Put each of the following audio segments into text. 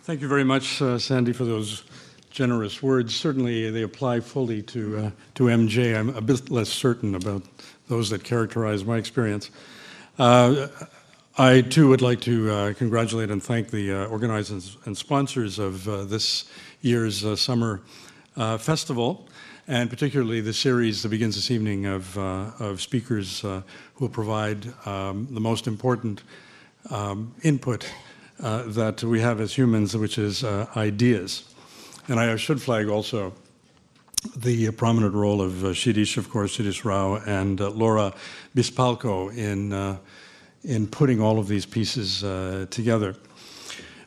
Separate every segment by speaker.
Speaker 1: Thank you very much, Sandy, for those generous words. Certainly, they apply fully to MJ. I'm a bit less certain about those that characterize my experience. I, too, would like to congratulate and thank the organizers and sponsors of this year's summer festival, and particularly the series that begins this evening of speakers who will provide the most important input that we have as humans, which is ideas. And I should flag also the prominent role of Shirish, of course, Shirish Rao, and Laura Bispalko in putting all of these pieces together.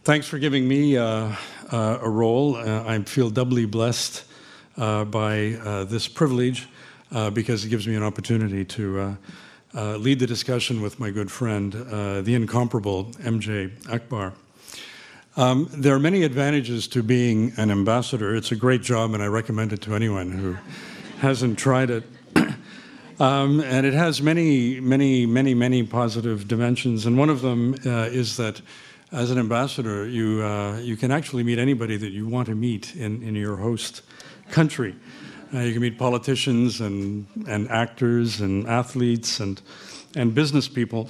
Speaker 1: Thanks for giving me a role. I feel doubly blessed by this privilege because it gives me an opportunity to lead the discussion with my good friend, the incomparable MJ Akbar. There are many advantages to being an ambassador. It's a great job, and I recommend it to anyone who hasn't tried it. And it has many positive dimensions. And one of them is that as an ambassador, you can actually meet anybody that you want to meet in your host country. You can meet politicians and actors and athletes and business people.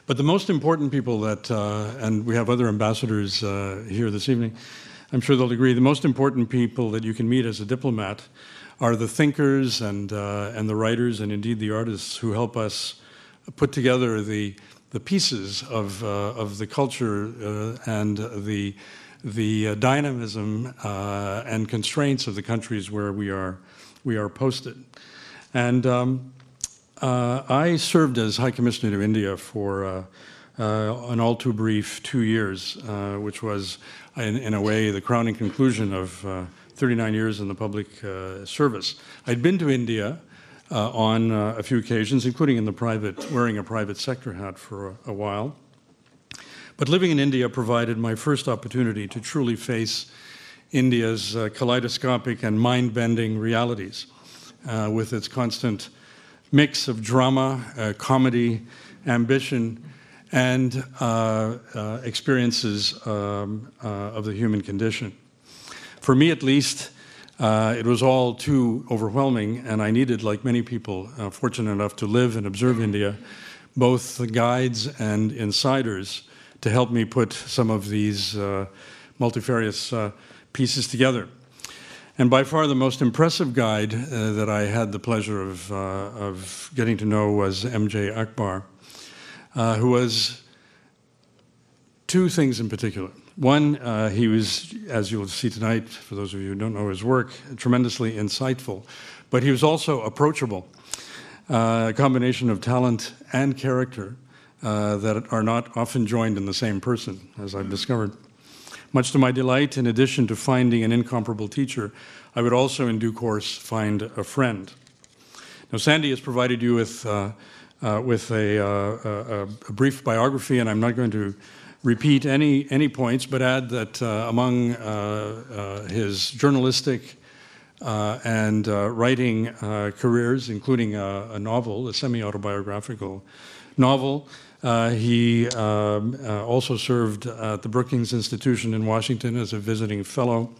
Speaker 1: But the most important people that, and we have other ambassadors here this evening, I'm sure they'll agree, the most important people that you can meet as a diplomat are the thinkers and the writers and indeed the artists who help us put together the pieces of the culture and the dynamism and constraints of the countries where we are posted. And I served as High Commissioner to India for an all too brief 2 years, which was in a way the crowning conclusion of 39 years in the public service. I'd been to India on a few occasions, including in the wearing a private sector hat for a while. But living in India provided my first opportunity to truly face India's kaleidoscopic and mind-bending realities with its constant mix of drama, comedy, ambition, and experiences of the human condition. For me, at least, it was all too overwhelming, and I needed, like many people fortunate enough to live and observe India, both the guides and insiders to help me put some of these multifarious pieces together. And by far the most impressive guide that I had the pleasure of getting to know was MJ Akbar, who was two things in particular. One, he was, as you'll see tonight, for those of you who don't know his work, tremendously insightful, but he was also approachable, a combination of talent and character that are not often joined in the same person, as I've discovered. Much to my delight, in addition to finding an incomparable teacher, I would also in due course find a friend. Now, Sandy has provided you with a brief biography, and I'm not going to repeat any points, but add that among his journalistic and writing careers, including a novel, a semi-autobiographical novel, he also served at the Brookings Institution in Washington as a visiting fellow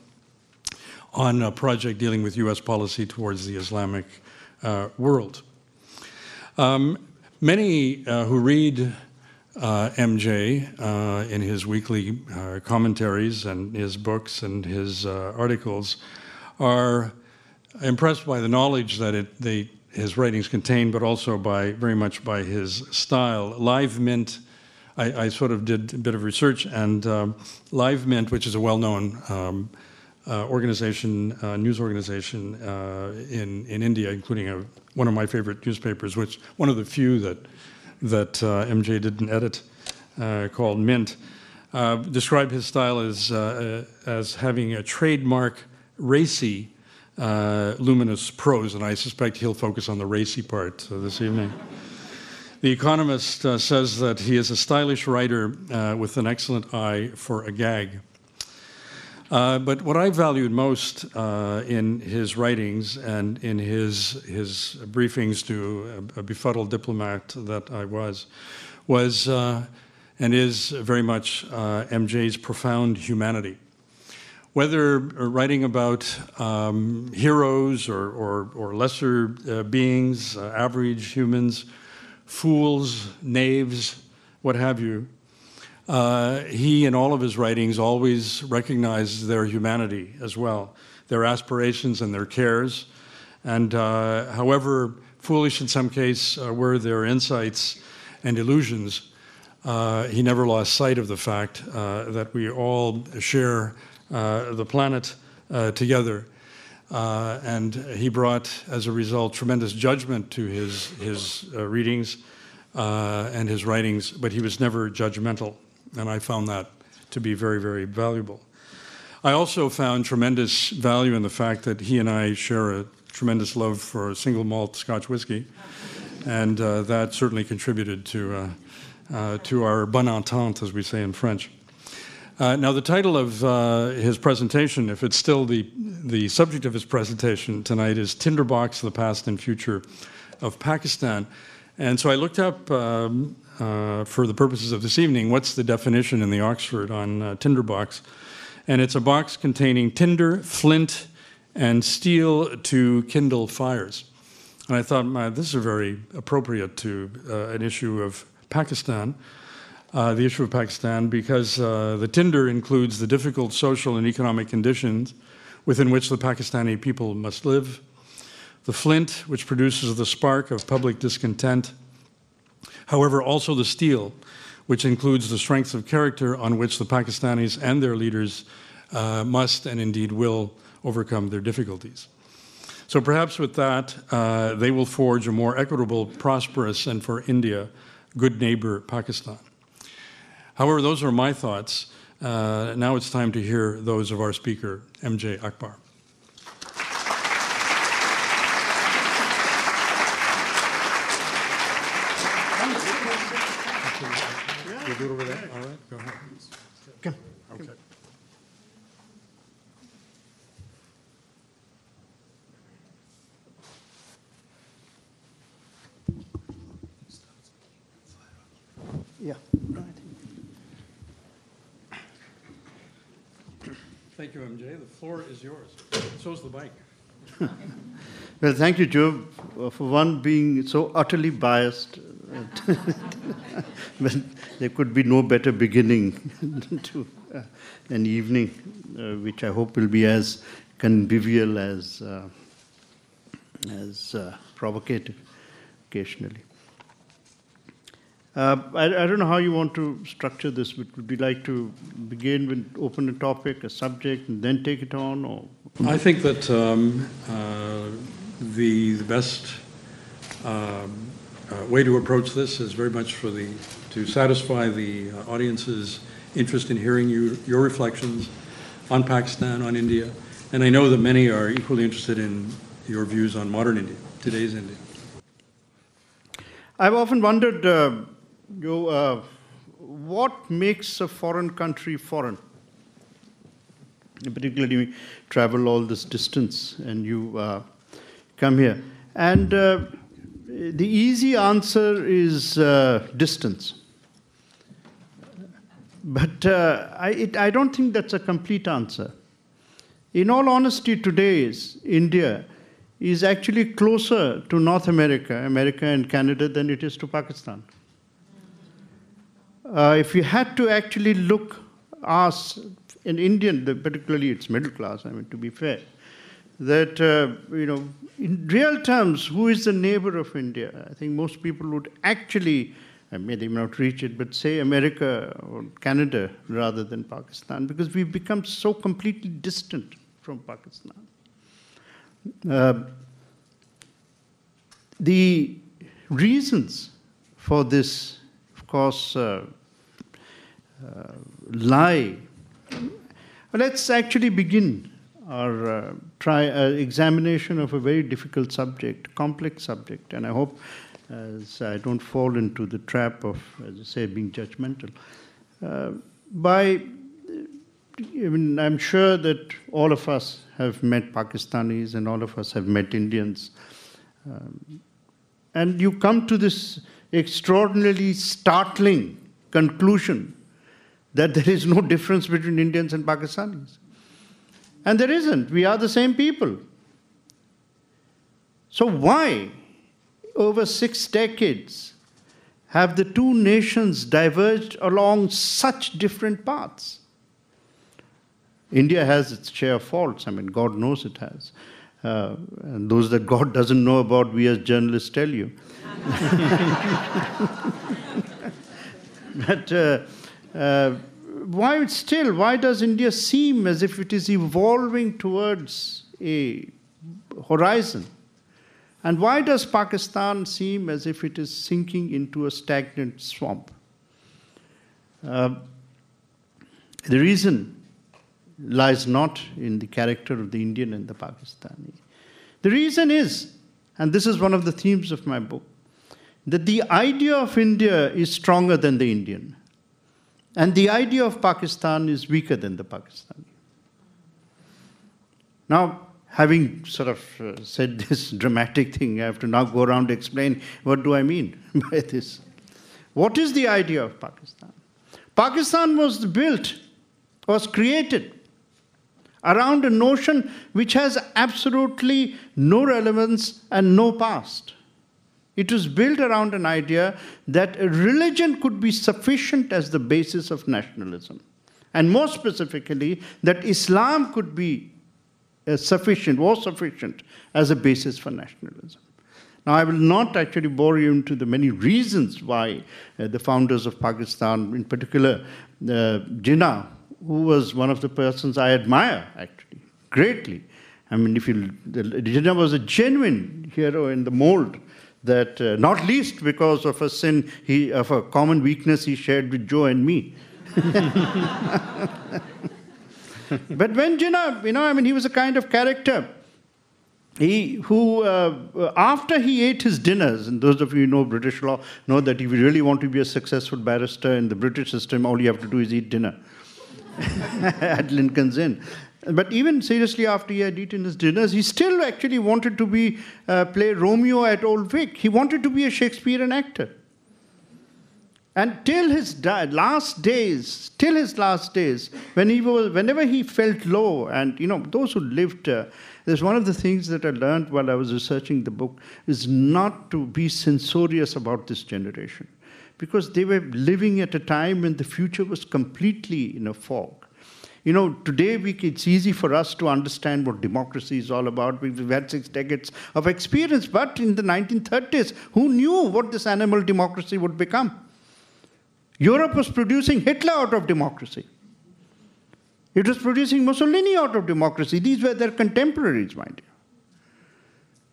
Speaker 1: on a project dealing with U.S. policy towards the Islamic world. Many who read MJ in his weekly commentaries and his books and his articles are impressed by the knowledge that his writings contain, but also very much by his style. Live Mint, I sort of did a bit of research, and Live Mint, which is a well-known organization, news organization in India, including one of my favorite newspapers, which one of the few that MJ didn't edit, called Mint, described his style as having a trademark racy, luminous prose, and I suspect he'll focus on the racy part this evening. The Economist says that he is a stylish writer with an excellent eye for a gag. But what I valued most in his writings and in his briefings to a befuddled diplomat that I was and is very much MJ's profound humanity. Whether writing about heroes or lesser beings, average humans, fools, knaves, what have you, he in all of his writings always recognized their humanity as well, their aspirations and their cares, and however foolish in some case were their insights and illusions, he never lost sight of the fact that we all share the planet together. And he brought, as a result, tremendous judgment to his readings and his writings, but he was never judgmental, and I found that to be very, very valuable. I also found tremendous value in the fact that he and I share a tremendous love for single malt Scotch whiskey, and that certainly contributed to our bonne entente, as we say in French. Now, the title of his presentation, if it's still the subject of his presentation tonight, is Tinderbox, the Past and Future of Pakistan. And so I looked up, for the purposes of this evening, what's the definition in the Oxford on Tinderbox. And it's a box containing tinder, flint, and steel to kindle fires. And I thought, this is very appropriate to an issue of Pakistan. The issue of Pakistan, because the tinder includes the difficult social and economic conditions within which the Pakistani people must live, the flint, which produces the spark of public discontent, however, also the steel, which includes the strength of character on which the Pakistanis and their leaders must and indeed will overcome their difficulties. So perhaps with that, they will forge a more equitable, prosperous, and for India, good neighbor Pakistan. However, those are my thoughts. Now it's time to hear those of our speaker, MJ Akbar. We'll do it over there. All right, go ahead.
Speaker 2: Come.
Speaker 1: Okay.
Speaker 2: Yeah, right.
Speaker 1: Thank you, MJ. The floor is yours. So is the mic.
Speaker 2: Well, thank you, Joe, for one being so utterly biased. Well, there could be no better beginning to an evening, which I hope will be as convivial as provocative occasionally. I don't know how you want to structure this, but would you like to begin with open a topic, a subject, and then take it on? Or
Speaker 1: I think that the best way to approach this is very much to satisfy the audience's interest in hearing your reflections on Pakistan, on India, and I know that many are equally interested in your views on modern India, today's India.
Speaker 2: I've often wondered, Joe, what makes a foreign country foreign? Particularly, you travel all this distance and you come here. And the easy answer is distance. But I don't think that's a complete answer. In all honesty, today's India is actually closer to North America, America and Canada, than it is to Pakistan. If you had to actually ask an Indian, particularly its middle class, I mean, to be fair, that, in real terms, who is the neighbor of India? I think most people would actually, they may not reach it, but say America or Canada rather than Pakistan, because we've become so completely distant from Pakistan. The reasons for this, of course, lie. Let's actually begin our examination of a very difficult subject, complex subject, and I hope as I don't fall into the trap of, as I say, being judgmental. I'm sure that all of us have met Pakistanis and all of us have met Indians. And you come to this extraordinarily startling conclusion that there is no difference between Indians and Pakistanis. And there isn't. We are the same people. So why, over 6 decades, have the two nations diverged along such different paths? India has its share of faults. I mean, God knows it has. And those that God doesn't know about, we as journalists tell you. But why does India seem as if it is evolving towards a horizon? And why does Pakistan seem as if it is sinking into a stagnant swamp? The reason lies not in the character of the Indian and the Pakistani. The reason is, and this is one of the themes of my book, that the idea of India is stronger than the Indian, and the idea of Pakistan is weaker than the Pakistani. Now, having sort of said this dramatic thing, I have to now go around to explain what do I mean by this. What is the idea of Pakistan? Pakistan was created around a notion which has absolutely no relevance and no past. It was built around an idea that a religion could be sufficient as the basis of nationalism. And more specifically, that Islam could be sufficient as a basis for nationalism. Now, I will not actually bore you into the many reasons why the founders of Pakistan, in particular Jinnah, who was one of the persons I admire, actually, greatly. I mean, Jinnah was a genuine hero in the mold that, not least because of a sin, of a common weakness he shared with Joe and me. But when Jinnah, he was a kind of character after he ate his dinners, and those of you who know British law know that if you really want to be a successful barrister in the British system, all you have to do is eat dinner at Lincoln's Inn. But even seriously, after he had eaten his dinners, he still actually wanted to play Romeo at Old Vic. He wanted to be a Shakespearean actor. And till his last days, whenever he felt low, and those who lived, there's one of the things that I learned while I was researching the book is not to be censorious about this generation, because they were living at a time when the future was completely in a fog. Today it's easy for us to understand what democracy is all about. We've had 6 decades of experience, but in the 1930s, who knew what this animal democracy would become? Europe was producing Hitler out of democracy. It was producing Mussolini out of democracy. These were their contemporaries, mind you.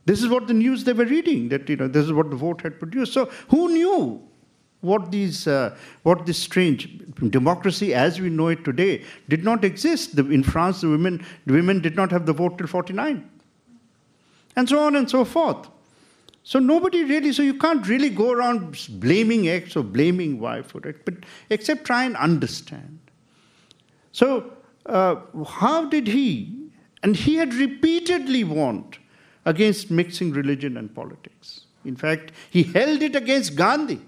Speaker 2: This is what the news they were reading, that this is what the vote had produced. So who knew what this strange democracy as we know it today did not exist? In France, the women did not have the vote till 49. And so on and so forth. So you can't really go around blaming X or blaming Y for it, but except try and understand. So how did he, and he had repeatedly warned against mixing religion and politics. In fact, he held it against Gandhi,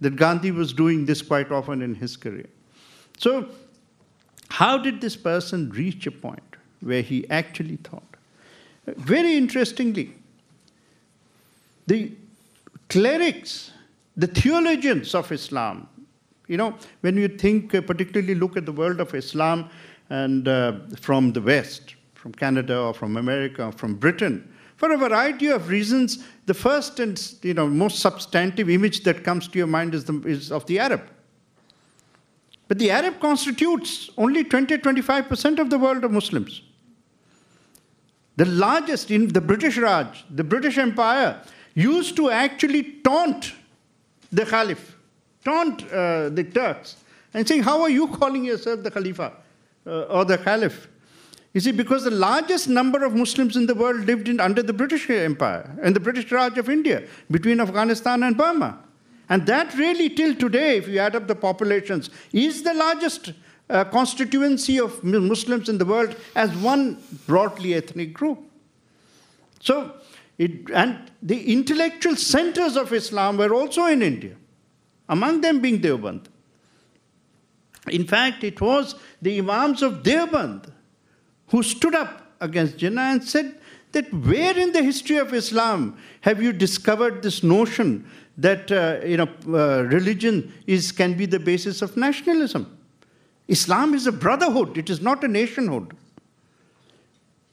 Speaker 2: that Gandhi was doing this quite often in his career. So how did this person reach a point where he actually thought? Very interestingly, the clerics, the theologians of Islam, when you particularly look at the world of Islam and from the West, from Canada or from America or from Britain, for a variety of reasons, the first and most substantive image that comes to your mind is of the Arab. But the Arab constitutes only 20-25% of the world of Muslims. The largest in the British Raj, the British Empire, used to actually taunt the Caliph, taunt the Turks, and saying, how are you calling yourself the Khalifa or the Caliph? You see, because the largest number of Muslims in the world lived under the British Empire and the British Raj of India, between Afghanistan and Burma. And that really, till today, if you add up the populations, is the largest constituency of Muslims in the world as one broadly ethnic group. So, and the intellectual centers of Islam were also in India. among them being Deoband. In fact, it was the Imams of Deoband who stood up against Jinnah and said that where in the history of Islam have you discovered this notion that religion can be the basis of nationalism? Islam is a brotherhood, it is not a nationhood.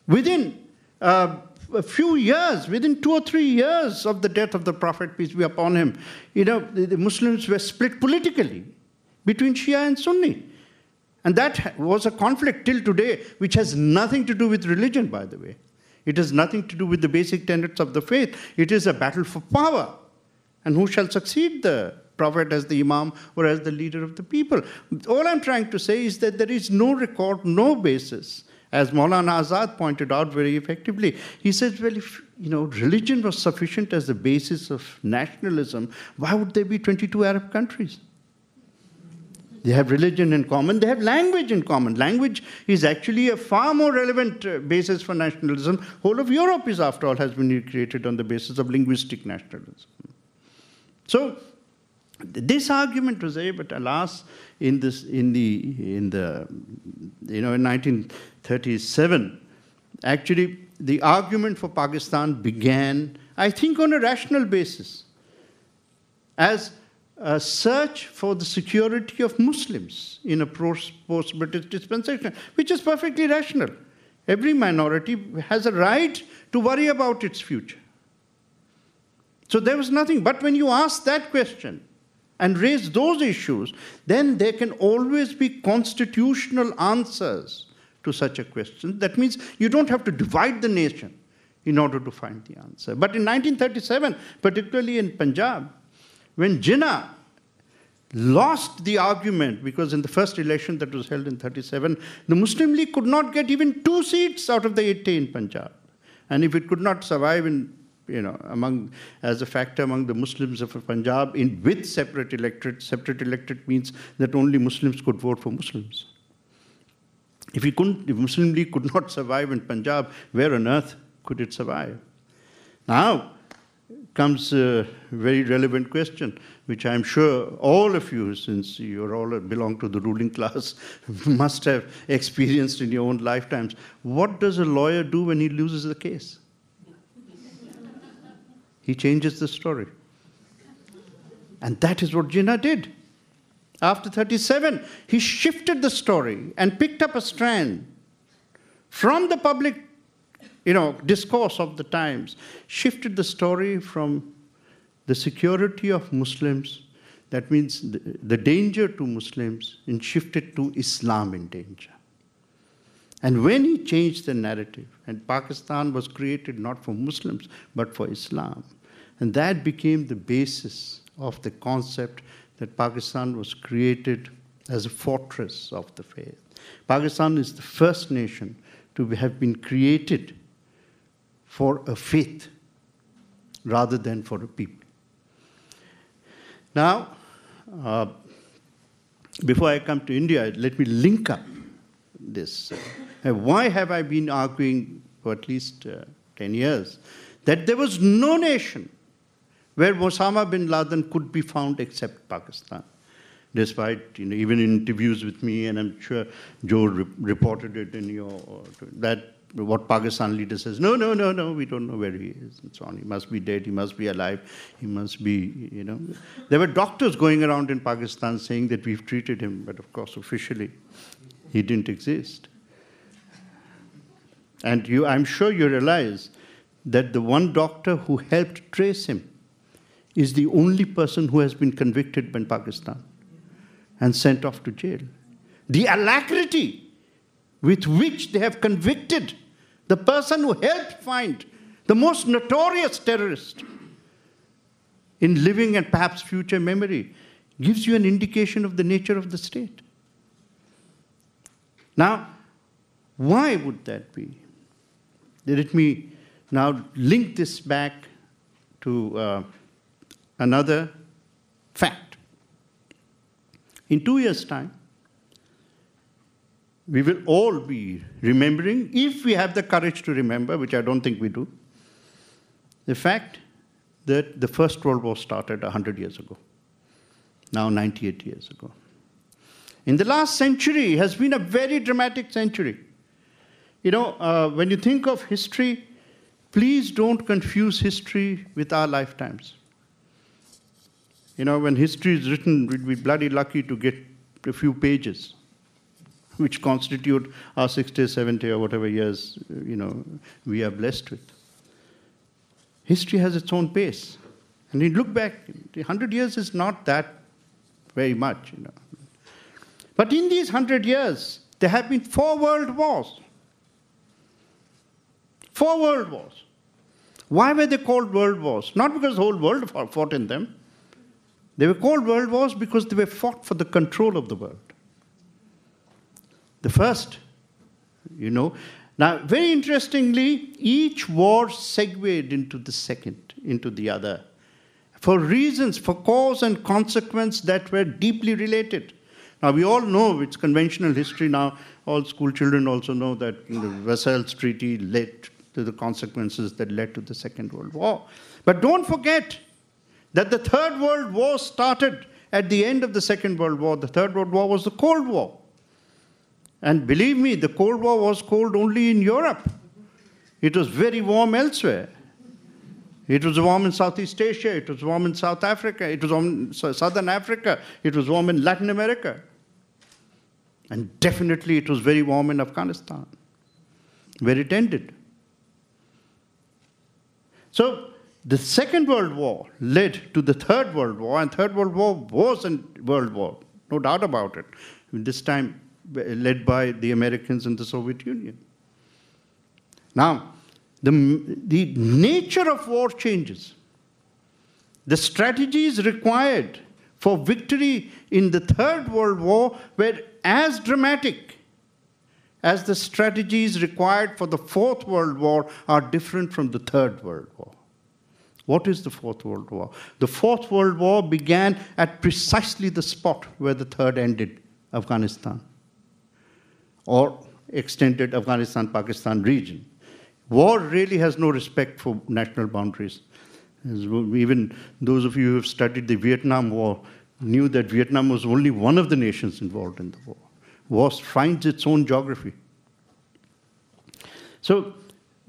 Speaker 2: Within a few years, within 2 or 3 years of the death of the Prophet, peace be upon him, the Muslims were split politically between Shia and Sunni. And that was a conflict till today, which has nothing to do with religion, by the way. It has nothing to do with the basic tenets of the faith. It is a battle for power. And who shall succeed the Prophet as the Imam or as the leader of the people? All I'm trying to say is that there is no record, no basis. As Maulana Azad pointed out very effectively, he says, well, if religion was sufficient as the basis of nationalism, why would there be 22 Arab countries? They have religion in common, they have language in common. Language is actually a far more relevant basis for nationalism. Whole of Europe is, after all, has been created on the basis of linguistic nationalism. So, this argument was there, but alas, in 1937, actually, the argument for Pakistan began, I think, on a rational basis, as a search for the security of Muslims in a post-British dispensation, which is perfectly rational. Every minority has a right to worry about its future. So there was nothing. But when you ask that question and raise those issues, then there can always be constitutional answers to such a question. That means you don't have to divide the nation in order to find the answer. But in 1937, particularly in Punjab, when Jinnah lost the argument, because in the first election that was held in 1937, the Muslim League could not get even 2 seats out of the 80 in Punjab. And if it could not survive as a factor among the Muslims of Punjab with separate electorate means that only Muslims could vote for Muslims. If Muslim League could not survive in Punjab, where on earth could it survive? Now comes a very relevant question, which I'm sure all of you, since you all belong to the ruling class, must have experienced in your own lifetimes. What does a lawyer do when he loses the case? He changes the story. And that is what Jinnah did. After 1937, he shifted the story and picked up a strand from the public discourse of the times, shifted the story from the security of Muslims, that means the danger to Muslims, and shifted to Islam in danger. And when he changed the narrative, and Pakistan was created not for Muslims, but for Islam, and that became the basis of the concept that Pakistan was created as a fortress of the faith. Pakistan is the first nation to have been created for a faith rather than for a people. Now, before I come to India, let me link up this. Why have I been arguing for at least 10 years that there was no nation where Osama Bin Laden could be found except Pakistan? Despite, even in interviews with me, and I'm sure Joe reported it in that what Pakistan leader says, no, we don't know where he is, and so on. He must be dead, he must be alive, he must be, There were doctors going around in Pakistan saying that we've treated him, but of course, officially, he didn't exist. And I'm sure you realize that the one doctor who helped trace him is the only person who has been convicted in Pakistan and sent off to jail. The alacrity with which they have convicted the person who helped find the most notorious terrorist in living and perhaps future memory gives you an indication of the nature of the state. Now, why would that be? Let me now link this back to another fact. In 2 years' time, we will all be remembering, if we have the courage to remember, which I don't think we do, the fact that the First World War started 100 years ago. now 98 years ago. In the last century has been a very dramatic century. When you think of history, please don't confuse history with our lifetimes. When history is written, we'd be bloody lucky to get a few pages, which constitute our 60, 70, or whatever years, we are blessed with. History has its own pace. And you look back, 100 years is not that very much, But in these 100 years, there have been 4 world wars. 4 world wars. Why were they called world wars? Not because the whole world fought in them. They were called world wars because they were fought for the control of the world. The first, Now, very interestingly, each war segued into the second, into the other, for reasons, for cause and consequence that were deeply related. Now, we all know, it's conventional history now, all school children also know that the Versailles Treaty led to the consequences that led to the Second World War. But don't forget that the Third World War started at the end of the Second World War. The Third World War was the Cold War. And believe me, the Cold War was cold only in Europe. It was very warm elsewhere. It was warm in Southeast Asia, it was warm in South Africa, it was warm in Southern Africa, it was warm in Latin America. And definitely it was very warm in Afghanistan, where it ended. So the Second World War led to the Third World War, and Third World War was a world war, no doubt about it. This time led by the Americans and the Soviet Union. Now, the nature of war changes. The strategies required for victory in the Third World War were as dramatic as the strategies required for the Fourth World War are different from the Third World War. What is the Fourth World War? The Fourth World War began at precisely the spot where the Third ended, Afghanistan, or extended Afghanistan-Pakistan region. War really has no respect for national boundaries. Even those of you who have studied the Vietnam War knew that Vietnam was only one of the nations involved in the war. War finds its own geography. So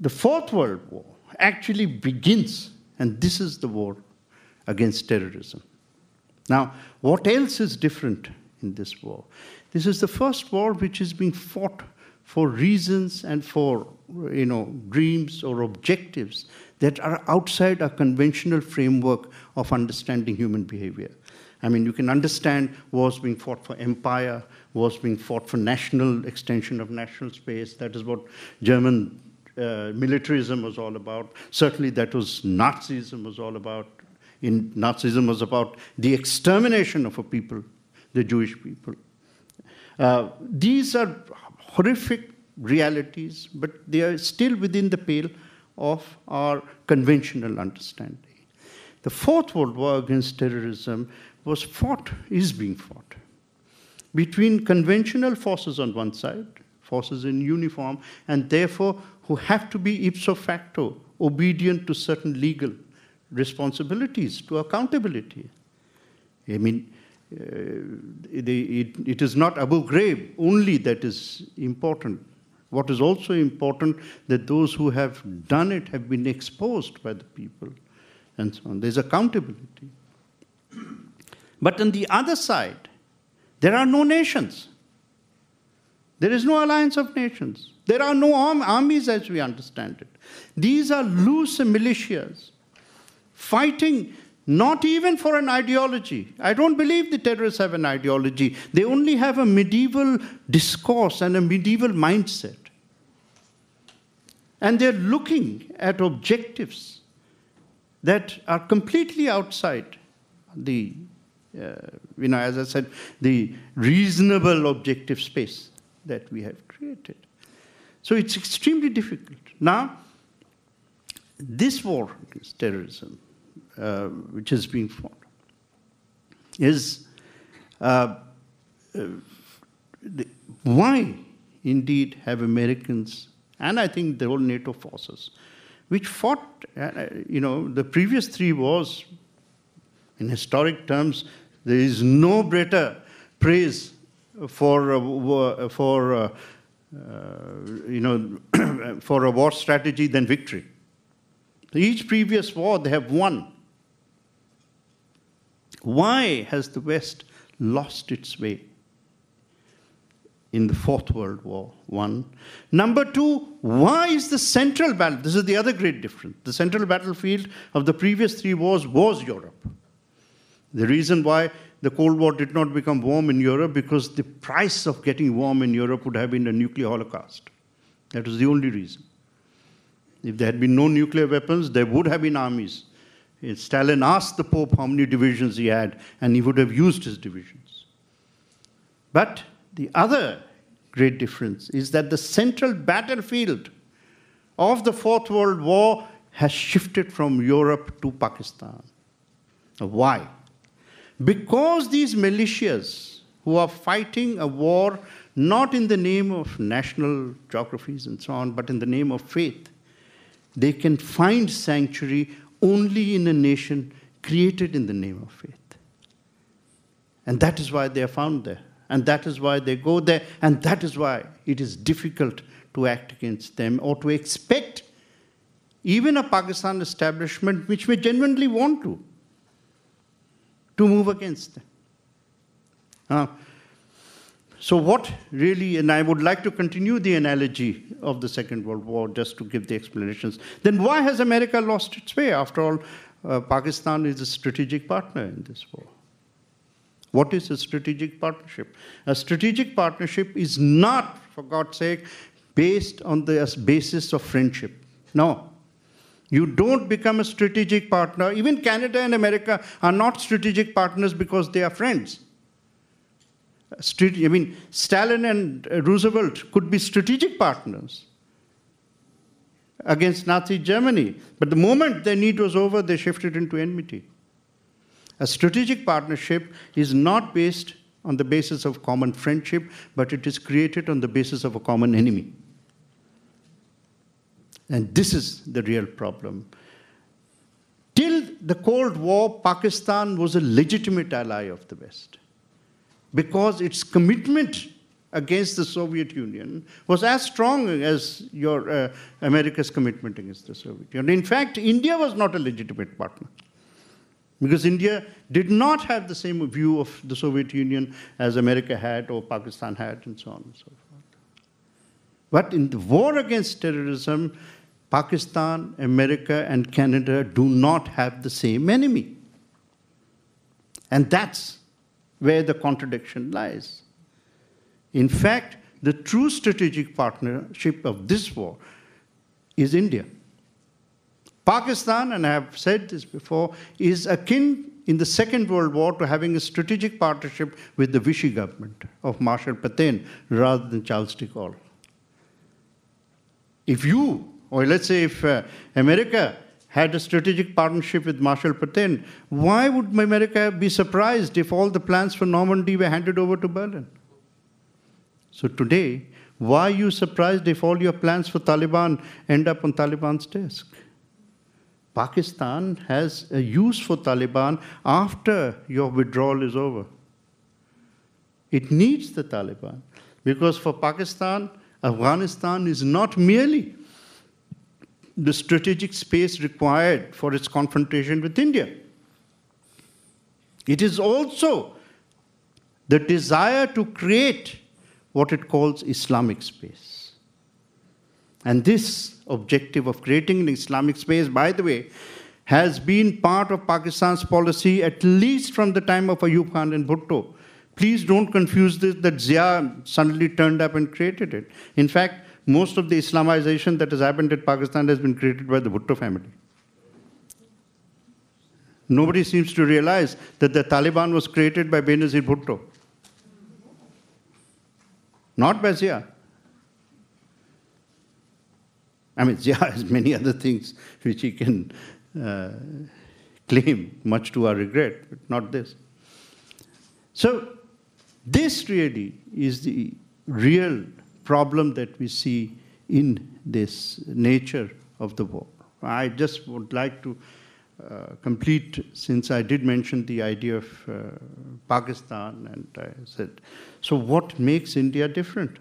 Speaker 2: the Fourth World War actually begins, and this is the war against terrorism. Now, what else is different in this war? This is the first war which is being fought for reasons and for dreams or objectives that are outside a conventional framework of understanding human behavior. I mean, you can understand wars being fought for empire, wars being fought for national extension of national space. That is what German militarism was all about. Certainly that was Nazism was all about. Nazism was about the extermination of a people, the Jewish people. These are horrific realities, but they are still within the pale of our conventional understanding. The Fourth World War against terrorism is being fought between conventional forces on one side, forces in uniform, and therefore who have to be ipso facto obedient to certain legal responsibilities, to accountability. I mean, it is not Abu Ghraib only that is important. What is also important that those who have done it have been exposed by the people, and so on. There's accountability. But on the other side, there are no nations. There is no alliance of nations. There are no armies as we understand it. These are loose militias fighting not even for an ideology. I don't believe the terrorists have an ideology. They only have a medieval discourse and a medieval mindset. And they're looking at objectives that are completely outside the, as I said, the reasonable objective space that we have created. So it's extremely difficult. Now, this war against terrorism, which is being fought, is why indeed have Americans, and I think the whole NATO forces, which fought, the previous 3 wars, in historic terms, There is no better praise for a war strategy than victory. Each previous war, they have won. Why has the West lost its way in the Fourth World War? One. Number two, why is the central battle? This is the other great difference. The central battlefield of the previous three wars was Europe. The reason why the Cold War did not become warm in Europe, because the price of getting warm in Europe would have been a nuclear holocaust. That was the only reason. If there had been no nuclear weapons, there would have been armies. Stalin asked the Pope how many divisions he had, and he would have used his divisions. But the other great difference is that the central battlefield of the Fourth World War has shifted from Europe to Pakistan. Why? Because these militias who are fighting a war not in the name of national geographies and so on, but in the name of faith, they can find sanctuary only in a nation created in the name of faith. And that is why they are found there. And that is why they go there. And that is why it is difficult to act against them or to expect even a Pakistan establishment which may genuinely want to move against them. So what really, and I would like to continue the analogy of the Second World War just to give the explanations. Then why has America lost its way? After all, Pakistan is a strategic partner in this war. What is a strategic partnership? A strategic partnership is not, for God's sake, based on the basis of friendship. No. You don't become a strategic partner. Even Canada and America are not strategic partners because they are friends. Stalin and Roosevelt could be strategic partners against Nazi Germany. But the moment their need was over, they shifted into enmity. A strategic partnership is not based on the basis of common friendship, but it is created on the basis of a common enemy. And this is the real problem. Till the Cold War, Pakistan was a legitimate ally of the West, because its commitment against the Soviet Union was as strong as your America's commitment against the Soviet Union. In fact, India was not a legitimate partner, because India did not have the same view of the Soviet Union as America had or Pakistan had, and so on and so forth. But in the war against terrorism, Pakistan, America, and Canada do not have the same enemy. And that's where the contradiction lies. In fact, the true strategic partnership of this war is India. Pakistan, and I have said this before, is akin in the Second World War to having a strategic partnership with the Vichy government of Marshal Pétain rather than Charles de Gaulle. If you, or let's say if America had a strategic partnership with Marshal Pétain, why would America be surprised if all the plans for Normandy were handed over to Berlin? So today, why are you surprised if all your plans for Taliban end up on Taliban's desk? Pakistan has a use for Taliban after your withdrawal is over. It needs the Taliban, because for Pakistan, Afghanistan is not merely the strategic space required for its confrontation with India. It is also the desire to create what it calls Islamic space. And this objective of creating an Islamic space, by the way, has been part of Pakistan's policy at least from the time of Ayub Khan and Bhutto. Please don't confuse this that Zia suddenly turned up and created it. In fact, most of the Islamization that has happened in Pakistan has been created by the Bhutto family. Nobody seems to realize that the Taliban was created by Benazir Bhutto, not by Zia. I mean, Zia has many other things which he can claim, much to our regret, but not this. So this really is the real problem that we see in this nature of the war. I just would like to complete, since I did mention the idea of Pakistan, and I said, so what makes India different?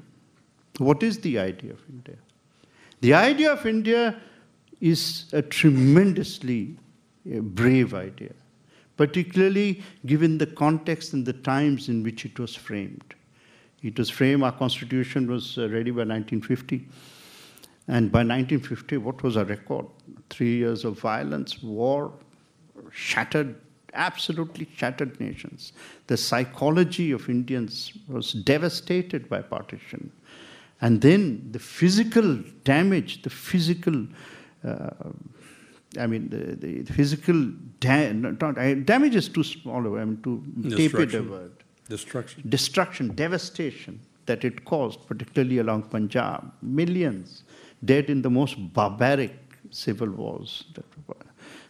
Speaker 2: What is the idea of India? The idea of India is a tremendously brave idea, particularly given the context and the times in which it was framed. It was framed, our constitution was ready by 1950. And by 1950, what was our record? 3 years of violence, war, shattered, absolutely shattered nations. The psychology of Indians was devastated by partition. And then the physical damage, the physical, the physical damage is too small, to tape it a word. Destruction, devastation that it caused, particularly along Punjab. Millions dead in the most barbaric civil wars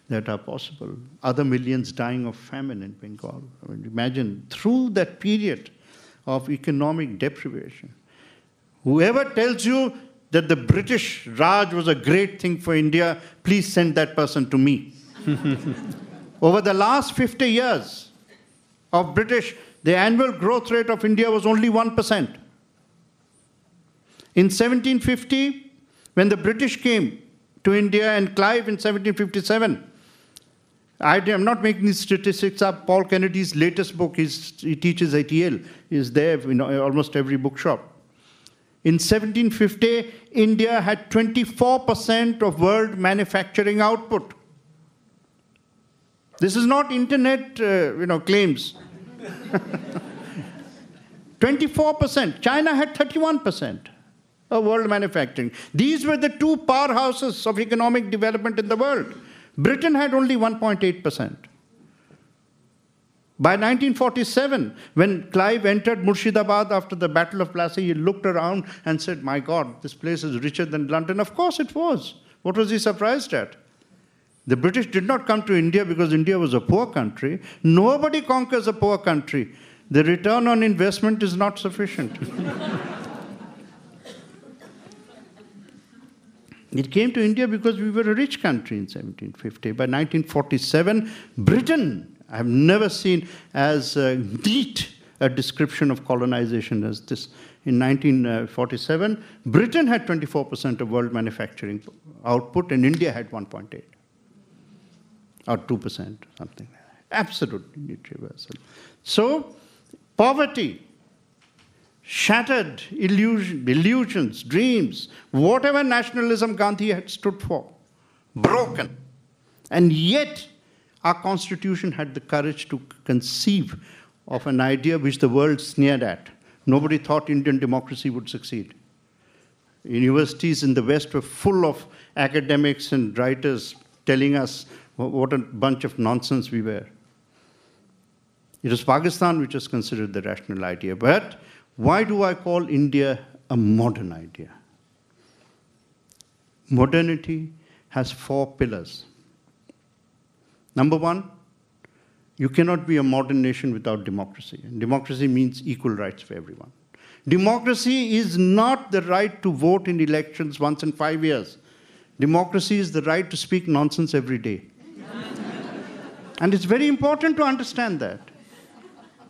Speaker 2: that are possible. Other millions dying of famine in Bengal. Imagine, through that period of economic deprivation, whoever tells you that the British Raj was a great thing for India, please send that person to me. Over the last 50 years of British, the annual growth rate of India was only 1%. In 1750, when the British came to India, and Clive in 1757, I am not making these statistics up. Paul Kennedy's latest book, he teaches at Yale, is there in almost every bookshop. In 1750, India had 24% of world manufacturing output. This is not internet, claims. 24%. China had 31% of world manufacturing. These were the two powerhouses of economic development in the world. Britain had only 1.8%. By 1947, when Clive entered Murshidabad after the Battle of Plassey, he looked around and said, my God, this place is richer than London. Of course it was. What was he surprised at? The British did not come to India because India was a poor country. Nobody conquers a poor country. The return on investment is not sufficient. It came to India because we were a rich country in 1750. By 1947, Britain, I have never seen as neat a description of colonization as this. In 1947, Britain had 24% of world manufacturing output, and India had 1.8 or 2%, something like that. Absolutely reversal. So, poverty, shattered illusions, dreams, whatever nationalism Gandhi had stood for, broken. And yet, our constitution had the courage to conceive of an idea which the world sneered at. Nobody thought Indian democracy would succeed. Universities in the West were full of academics and writers telling us what a bunch of nonsense we were. It was Pakistan which was considered the rational idea. But why do I call India a modern idea? Modernity has 4 pillars. Number 1, you cannot be a modern nation without democracy. And democracy means equal rights for everyone. Democracy is not the right to vote in elections once in 5 years. Democracy is the right to speak nonsense every day. And it's very important to understand that.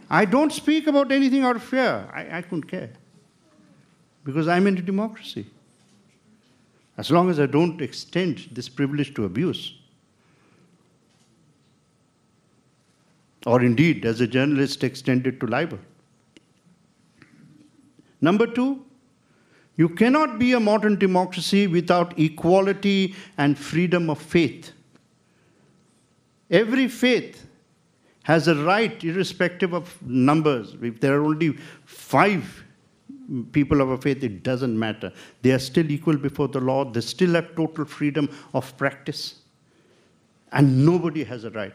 Speaker 2: I don't speak about anything out of fear. I couldn't care. Because I'm in a democracy. As long as I don't extend this privilege to abuse. Or indeed, as a journalist, extend it to libel. Number 2, you cannot be a modern democracy without equality and freedom of faith. Every faith has a right, irrespective of numbers. If there are only 5 people of a faith, it doesn't matter. They are still equal before the law. They still have total freedom of practice. And nobody has a right.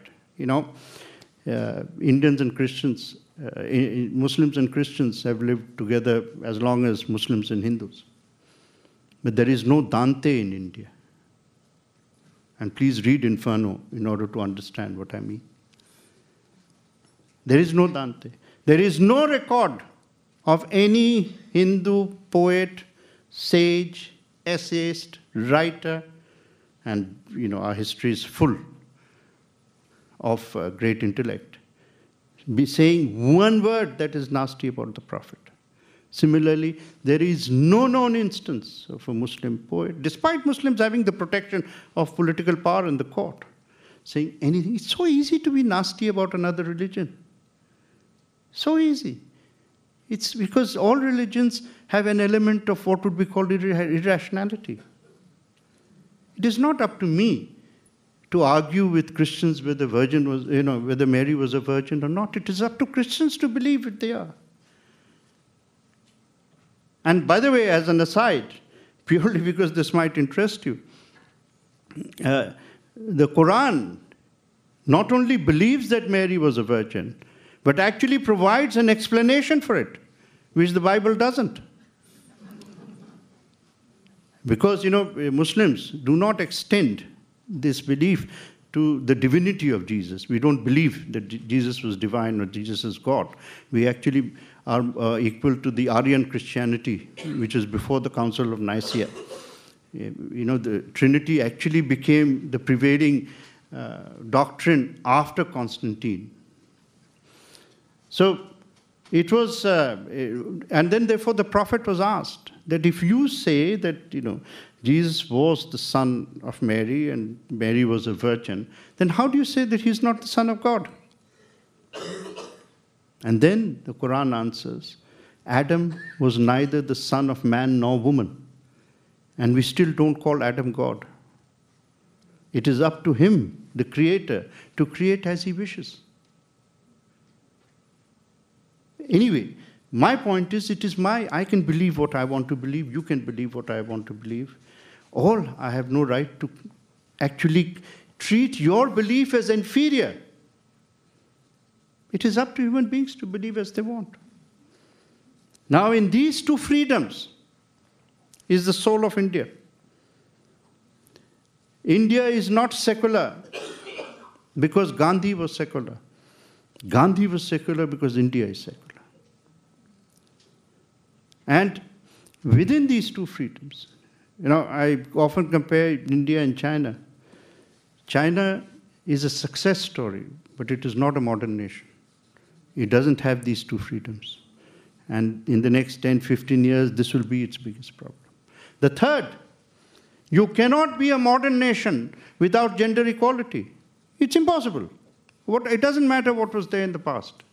Speaker 2: Indians and Christians, Muslims and Christians have lived together as long as Muslims and Hindus. But there is no Dante in India. And please read Inferno in order to understand what I mean. There is no Dante. There is no record of any Hindu poet, sage, essayist, writer, and our history is full of great intellect, be saying one word that is nasty about the Prophet. Similarly, there is no known instance of a Muslim poet, despite Muslims having the protection of political power in the court, saying anything. It's so easy to be nasty about another religion. So easy. It's because all religions have an element of what would be called irrationality. It is not up to me to argue with Christians whether whether Mary was a virgin or not. It is up to Christians to believe that they are. And by the way, as an aside, purely because this might interest you, the Quran not only believes that Mary was a virgin, but actually provides an explanation for it, which the Bible doesn't. Because, Muslims do not extend this belief to the divinity of Jesus. We don't believe that Jesus was divine or Jesus is God. We actually are equal to the Aryan Christianity, which is before the Council of Nicaea. The Trinity actually became the prevailing doctrine after Constantine. So it was, and then therefore the Prophet was asked that if you say that, Jesus was the son of Mary and Mary was a virgin, then how do you say that he's not the son of God? And then the Quran answers, Adam was neither the son of man nor woman, and we still don't call Adam God. It is up to him, the Creator, to create as he wishes. Anyway, my point is, I can believe what I want to believe, you can believe what I want to believe. I have no right to actually treat your belief as inferior. It is up to human beings to believe as they want. Now, in these two freedoms is the soul of India. India is not secular because Gandhi was secular. Gandhi was secular because India is secular. And within these two freedoms, I often compare India and China. China is a success story, but it is not a modern nation. It doesn't have these two freedoms. And in the next 10, 15 years, this will be its biggest problem. The third, you cannot be a modern nation without gender equality. It's impossible. It doesn't matter what was there in the past.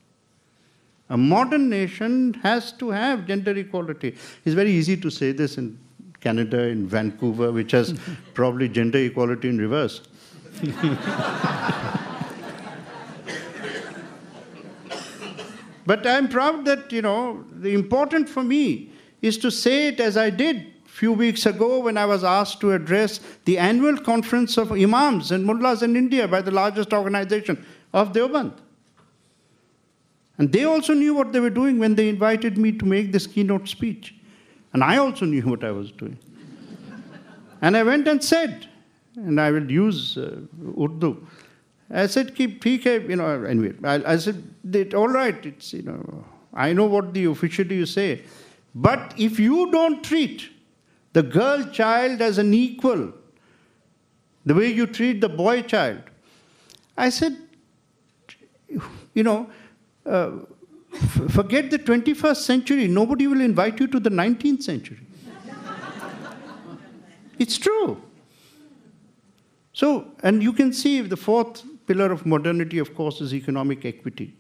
Speaker 2: A modern nation has to have gender equality. It's very easy to say this in Canada, in Vancouver, which has probably gender equality in reverse. But I'm proud that, the important for me is to say it as I did a few weeks ago when I was asked to address the annual conference of imams and mullahs in India by the largest organization of Deoband. And they also knew what they were doing when they invited me to make this keynote speech. And I also knew what I was doing. And I went and said, and I will use Urdu, I said, anyway, I said, all right, it's, I know what the officially you say, but if you don't treat the girl child as an equal, the way you treat the boy child, I said, forget the 21st century, nobody will invite you to the 19th century. It's true. So, and you can see the fourth pillar of modernity, of course, is economic equity.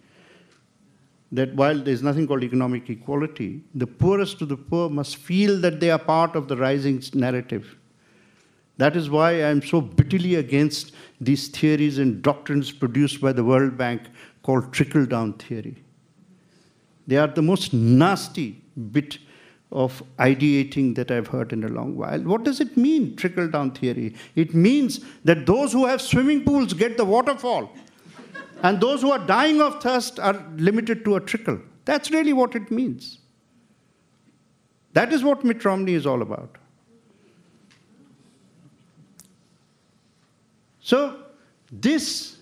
Speaker 2: That while there's nothing called economic equality, the poorest of the poor must feel that they are part of the rising narrative. That is why I'm so bitterly against these theories and doctrines produced by the World Bank called trickle-down theory. They are the most nasty bit of ideating that I've heard in a long while. What does it mean, trickle-down theory? It means that those who have swimming pools get the waterfall, and those who are dying of thirst are limited to a trickle. That's really what it means. That is what Mitt Romney is all about. So this,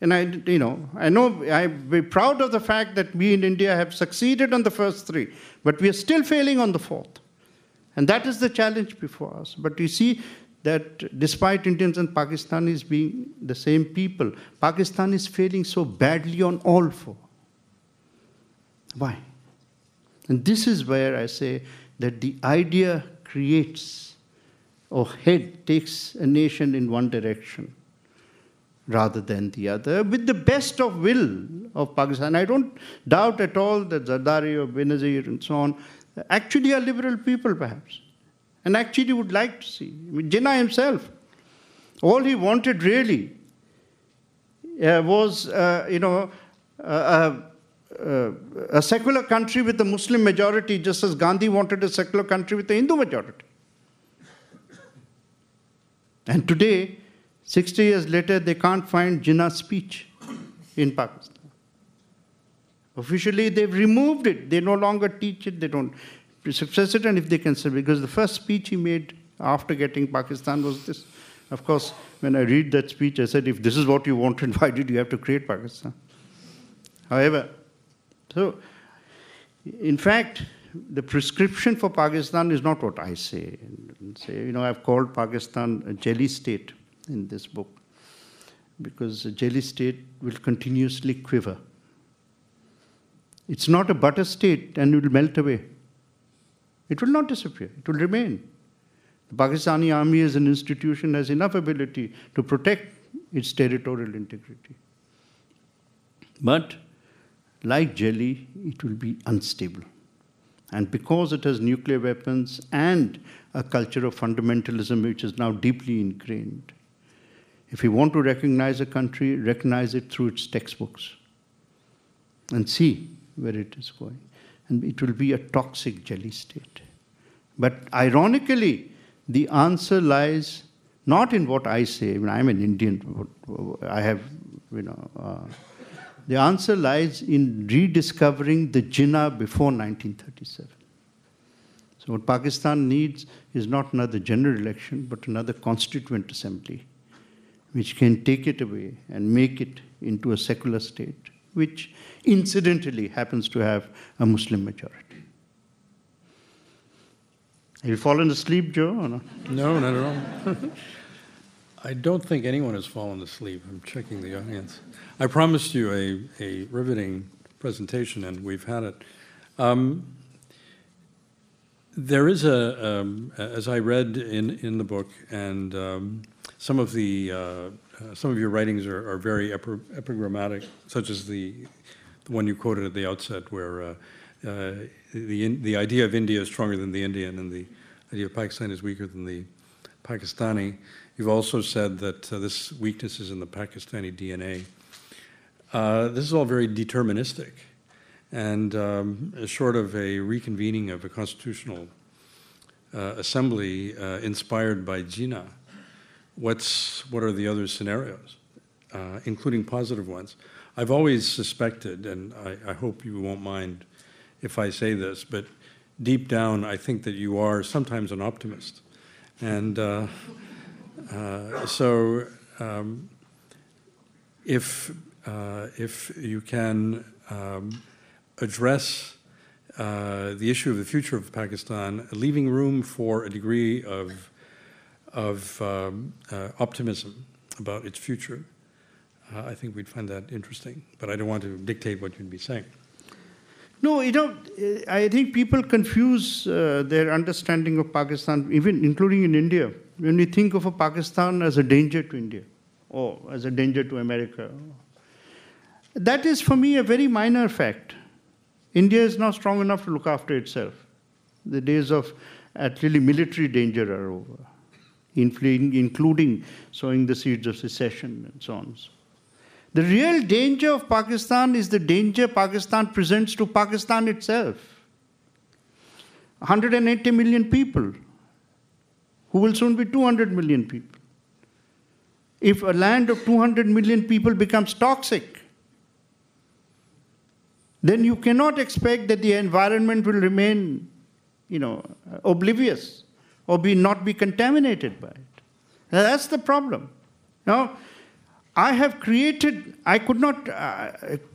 Speaker 2: and I know I'm very proud of the fact that we in India have succeeded on the first three, but we are still failing on the fourth. And that is the challenge before us. But you see, that despite Indians and Pakistanis being the same people, Pakistan is failing so badly on all four. Why? And this is where I say that the idea creates or takes a nation in one direction rather than the other, with the best of will of Pakistan. I don't doubt at all that Zardari or Benazir and so on actually are liberal people, perhaps, and actually would like to see. I mean, Jinnah himself, all he wanted really was, a secular country with a Muslim majority, just as Gandhi wanted a secular country with a Hindu majority. And today, 60 years later, they can't find Jinnah's speech in Pakistan. Officially, they've removed it. They no longer teach it. They don't. President, if they can say, because the first speech he made after getting Pakistan was this. Of course, when I read that speech, I said, if this is what you wanted, why did you have to create Pakistan? However, so, in fact, the prescription for Pakistan is not what I say. I've called Pakistan a jelly state in this book, because a jelly state will continuously quiver. It's not a butter state and it will melt away. It will not disappear. It will remain. The Pakistani army as an institution has enough ability to protect its territorial integrity. But like jelly, it will be unstable. And because it has nuclear weapons and a culture of fundamentalism which is now deeply ingrained, if you want to recognize a country, recognize it through its textbooks and see where it is going. And it will be a toxic jelly state. But ironically, the answer lies not in what I say. I mean, I'm an Indian. I have, the answer lies in rediscovering the Jinnah before 1937. So what Pakistan needs is not another general election, but another constituent assembly, which can take it away and make it into a secular state, which incidentally happens to have a Muslim majority. Have you fallen asleep, Joe, or not?
Speaker 1: No, not at all. I don't think anyone has fallen asleep. I'm checking the audience. I promised you a riveting presentation, and we've had it. There is as I read in the book, and some of your writings are very epigrammatic, such as the one you quoted at the outset, where the idea of India is stronger than the Indian, and the idea of Pakistan is weaker than the Pakistani. You've also said that this weakness is in the Pakistani DNA. This is all very deterministic, and short of a reconvening of a constitutional assembly inspired by Jinnah, what are the other scenarios, including positive ones? I've always suspected, and I hope you won't mind if I say this, but deep down I think that you are sometimes an optimist. And so if you can address the issue of the future of Pakistan, leaving room for a degree of optimism about its future, I think we'd find that interesting. But I don't want to dictate what you'd be saying.
Speaker 2: No, I think people confuse their understanding of Pakistan, even including in India, when we think of a Pakistan as a danger to India or as a danger to America. That is, for me, a very minor fact. India is now strong enough to look after itself. The days of really military danger are over, including sowing the seeds of secession and so on. The real danger of Pakistan is the danger Pakistan presents to Pakistan itself. 180 million people, who will soon be 200 million people. If a land of 200 million people becomes toxic, then you cannot expect that the environment will remain, oblivious or not be contaminated by it. Now, that's the problem. Now, I could not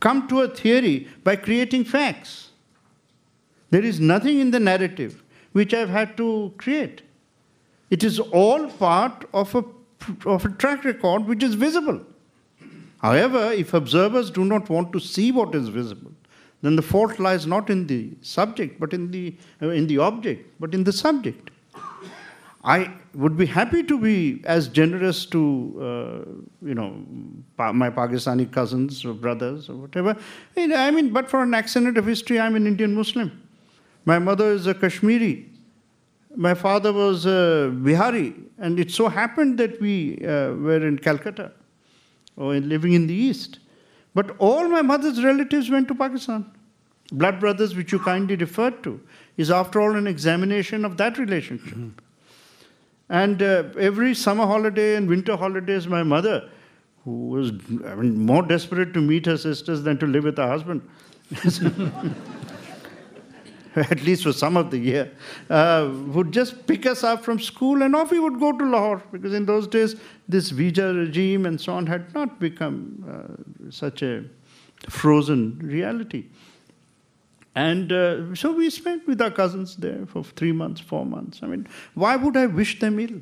Speaker 2: come to a theory by creating facts. There is nothing in the narrative which I've had to create. It is all part of a track record which is visible. However, if observers do not want to see what is visible, then the fault lies not in the subject, but in the object, but in the subject. I would be happy to be as generous to, my Pakistani cousins or brothers or whatever. But for an accident of history, I'm an Indian Muslim. My mother is a Kashmiri. My father was a Bihari. And it so happened that we were in Calcutta or living in the East. But all my mother's relatives went to Pakistan. Blood brothers, which you kindly referred to, is after all an examination of that relationship. Mm-hmm. And every summer holiday and winter holidays, my mother, who was more desperate to meet her sisters than to live with her husband, at least for some of the year, would just pick us up from school and off we would go to Lahore, because in those days this visa regime and so on had not become such a frozen reality. And so we spent with our cousins there for 3 months, 4 months. Why would I wish them ill?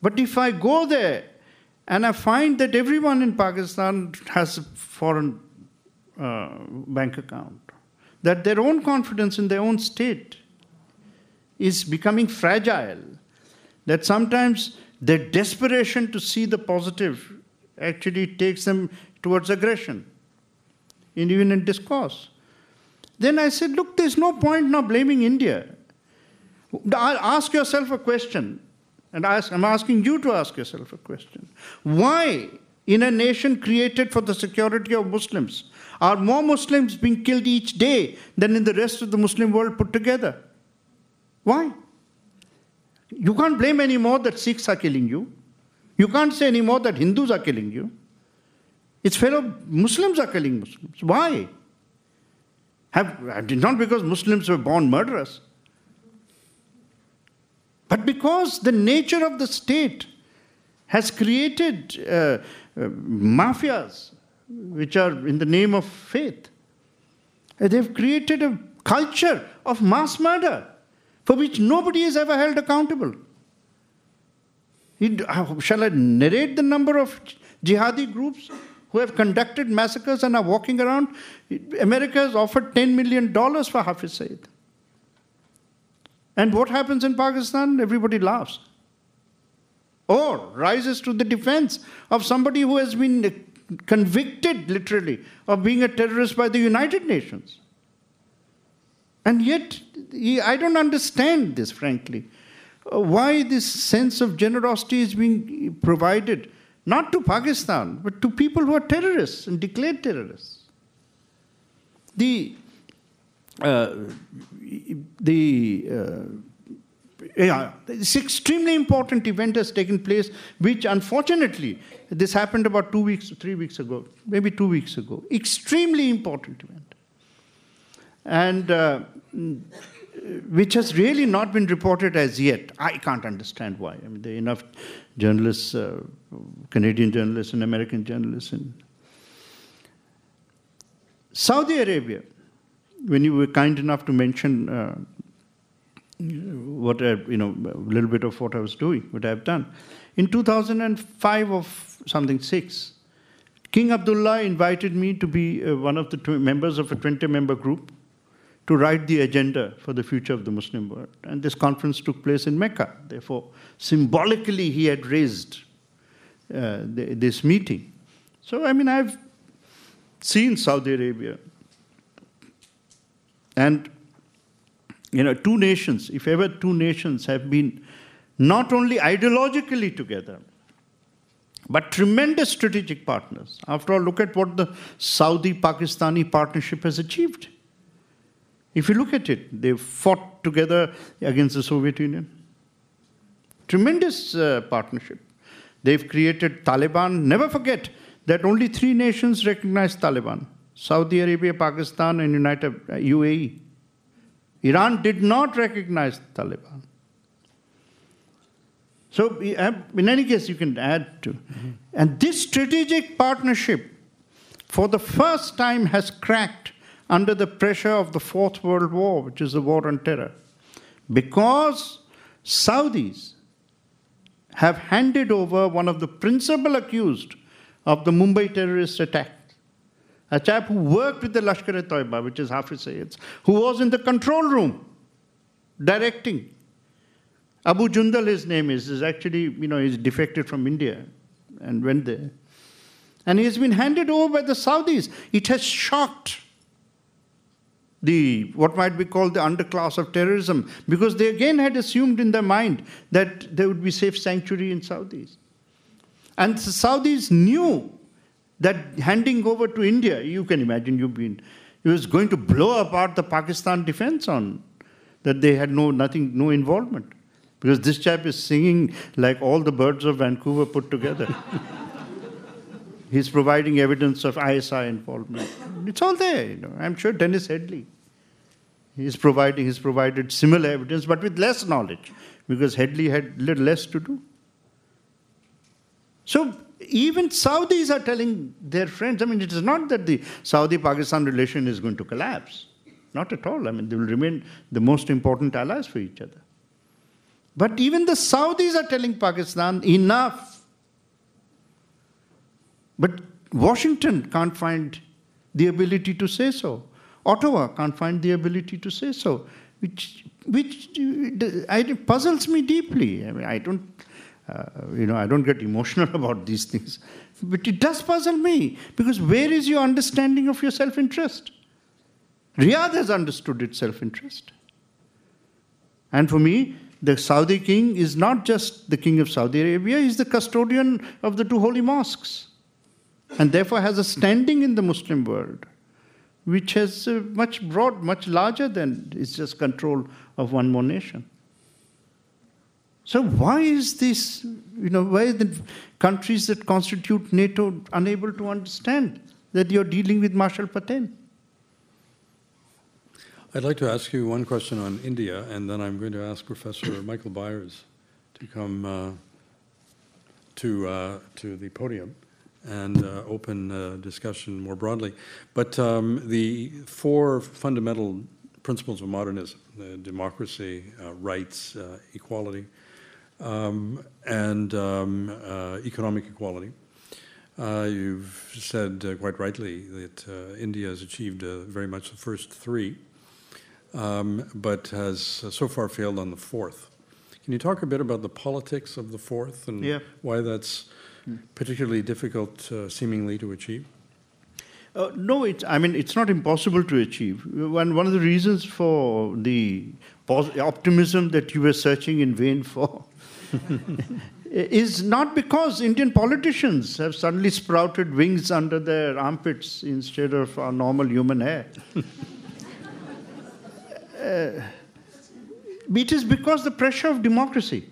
Speaker 2: But if I go there and I find that everyone in Pakistan has a foreign bank account, that their own confidence in their own state is becoming fragile, that sometimes their desperation to see the positive actually takes them towards aggression, and even in discourse. Then I said, look, there's no point now blaming India. Ask yourself a question, and I'm asking you to ask yourself a question. Why, in a nation created for the security of Muslims, are more Muslims being killed each day than in the rest of the Muslim world put together? Why? You can't blame anymore that Sikhs are killing you. You can't say anymore that Hindus are killing you. It's fellow Muslims are killing Muslims. Why? Not because Muslims were born murderers, but because the nature of the state has created mafias which are in the name of faith. They've created a culture of mass murder for which nobody is ever held accountable. Shall I narrate the number of jihadi groups who have conducted massacres and are walking around? America has offered $10 million for Hafiz Saeed. And what happens in Pakistan? Everybody laughs. Or rises to the defense of somebody who has been convicted, literally, of being a terrorist by the United Nations. And yet, I don't understand this, frankly. Why this sense of generosity is being provided not to Pakistan, but to people who are terrorists and declared terrorists. This extremely important event has taken place, which unfortunately, this happened about 3 weeks ago, maybe 2 weeks ago. Extremely important event. And which has really not been reported as yet. I can't understand why. There are enough journalists, Canadian journalists and American journalists. In Saudi Arabia, when you were kind enough to mention what a little bit of what I was doing, what I've done. In 2005 or something, 6, King Abdullah invited me to be one of the members of a 20-member group to write the agenda for the future of the Muslim world. And this conference took place in Mecca. Therefore, symbolically, he had raised this meeting. So, I've seen Saudi Arabia. And, two nations, if ever two nations have been not only ideologically together, but tremendous strategic partners. After all, look at what the Saudi-Pakistani partnership has achieved. If you look at it, they fought together against the Soviet Union. Tremendous partnership. They've created Taliban. Never forget that only 3 nations recognize Taliban: Saudi Arabia, Pakistan, and UAE. Iran did not recognize Taliban. So, in any case, you can add to. Mm-hmm. And this strategic partnership, for the first time, has cracked under the pressure of the Fourth World War, which is the war on terror. Because Saudis have handed over one of the principal accused of the Mumbai terrorist attack, a chap who worked with the Lashkar-e-Toiba, which is Hafiz Sayyid's, who was in the control room directing. Abu Jundal, his name is actually, he's defected from India and went there. And he has been handed over by the Saudis. It has shocked what might be called the underclass of terrorism, because they again had assumed in their mind that there would be safe sanctuary in Saudis. And the Saudis knew that handing over to India, you can imagine it was going to blow apart the Pakistan defense on that they had no involvement. Because this chap is singing like all the birds of Vancouver put together. He's providing evidence of ISI involvement. It's all there, I'm sure Dennis Headley. He's provided similar evidence, but with less knowledge, because Headley had little less to do. So even Saudis are telling their friends, it is not that the Saudi-Pakistan relation is going to collapse. Not at all. They will remain the most important allies for each other. But even the Saudis are telling Pakistan, enough. But Washington can't find the ability to say so. Ottawa can't find the ability to say so, which puzzles me deeply. I don't get emotional about these things, but it does puzzle me, because where is your understanding of your self-interest? Riyadh has understood its self-interest. And for me, the Saudi king is not just the king of Saudi Arabia, he's the custodian of the two holy mosques, and therefore has a standing in the Muslim world, which has much larger than it's just control of one more nation. So why is this, why are the countries that constitute NATO unable to understand that you're dealing with Marshal Patel?
Speaker 1: I'd like to ask you one question on India, and then I'm going to ask Professor Michael Byers to come to the podium and open discussion more broadly. But the four fundamental principles of modernism, democracy, rights, equality, and economic equality. You've said quite rightly that India has achieved very much the first three, but has so far failed on the fourth. Can you talk a bit about the politics of the fourth and why that's particularly difficult, seemingly, to achieve?
Speaker 2: No, it's not impossible to achieve. One of the reasons for the optimism that you were searching in vain for is not because Indian politicians have suddenly sprouted wings under their armpits instead of our normal human hair. It is because the pressure of democracy.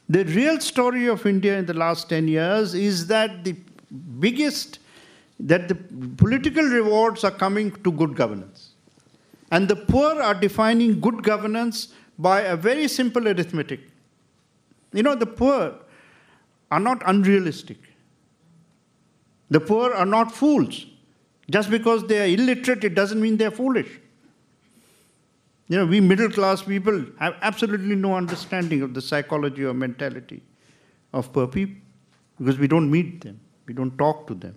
Speaker 2: The real story of India in the last 10 years is that the political rewards are coming to good governance. And the poor are defining good governance by a very simple arithmetic. The poor are not unrealistic. The poor are not fools. Just because they are illiterate, it doesn't mean they're foolish. We middle-class people have absolutely no understanding of the psychology or mentality of poor people, because we don't meet them, we don't talk to them.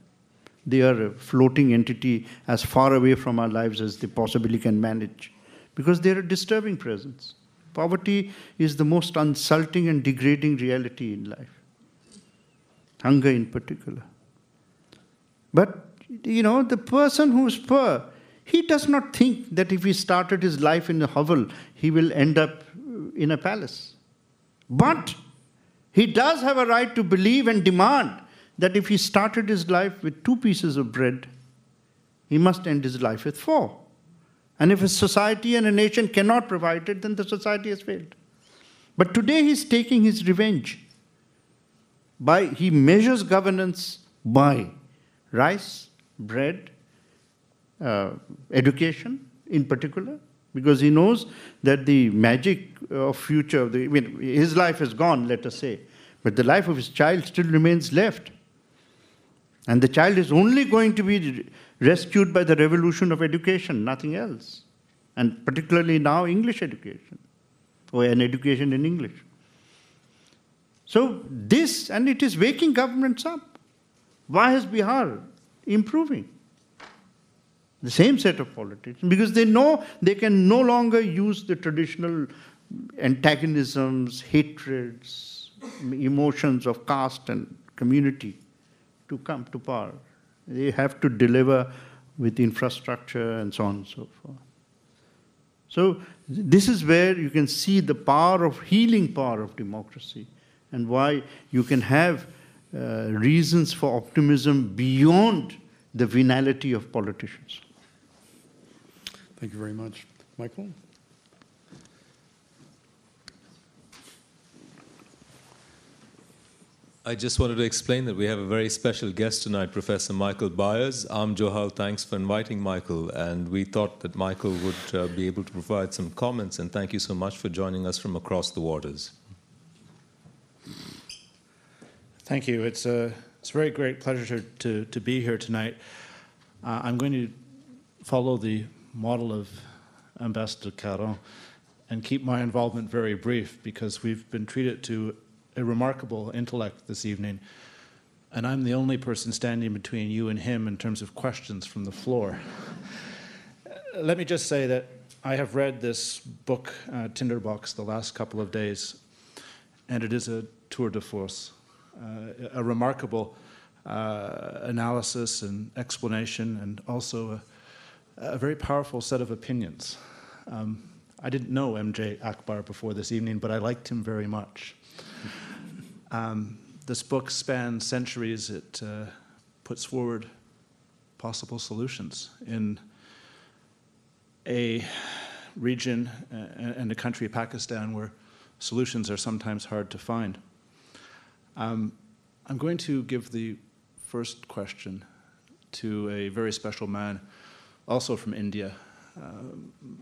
Speaker 2: They are a floating entity as far away from our lives as they possibly can manage, because they're a disturbing presence. Poverty is the most insulting and degrading reality in life. Hunger in particular. But, the person who's poor, he does not think that if he started his life in a hovel, he will end up in a palace. But he does have a right to believe and demand that if he started his life with 2 pieces of bread, he must end his life with 4. And if a society and a nation cannot provide it, then the society has failed. But today he's taking his revenge. He measures governance by rice, bread, education in particular, because he knows that the magic of future, his life is gone, let us say, but the life of his child still remains left. And the child is only going to be rescued by the revolution of education, nothing else. And particularly now, English education. or an education in English. So this, and it is waking governments up. Why is Bihar improving? The same set of politicians, because they know they can no longer use the traditional antagonisms, hatreds, emotions of caste and community to come to power. They have to deliver with infrastructure and so on and so forth. So this is where you can see the power of healing power of democracy and why you can have reasons for optimism beyond the venality of politicians.
Speaker 1: Thank you very much. Michael?
Speaker 3: I just wanted to explain that we have a very special guest tonight, Professor Michael Byers. Johal, thanks for inviting Michael, and we thought that Michael would be able to provide some comments, and thank you so much for joining us from across the waters.
Speaker 4: Thank you. It's a very great pleasure to be here tonight. I'm going to follow the model of Ambassador Caron and keep my involvement very brief because we've been treated to a remarkable intellect this evening, and I'm the only person standing between you and him in terms of questions from the floor. Let me just say that I have read this book, Tinderbox, the last couple of days, and it is a tour de force, a remarkable analysis and explanation, and also a very powerful set of opinions. I didn't know MJ Akbar before this evening, but I liked him very much. This book spans centuries. It puts forward possible solutions in a region and a country, Pakistan, where solutions are sometimes hard to find. I'm going to give the first question to a very special man, also from India,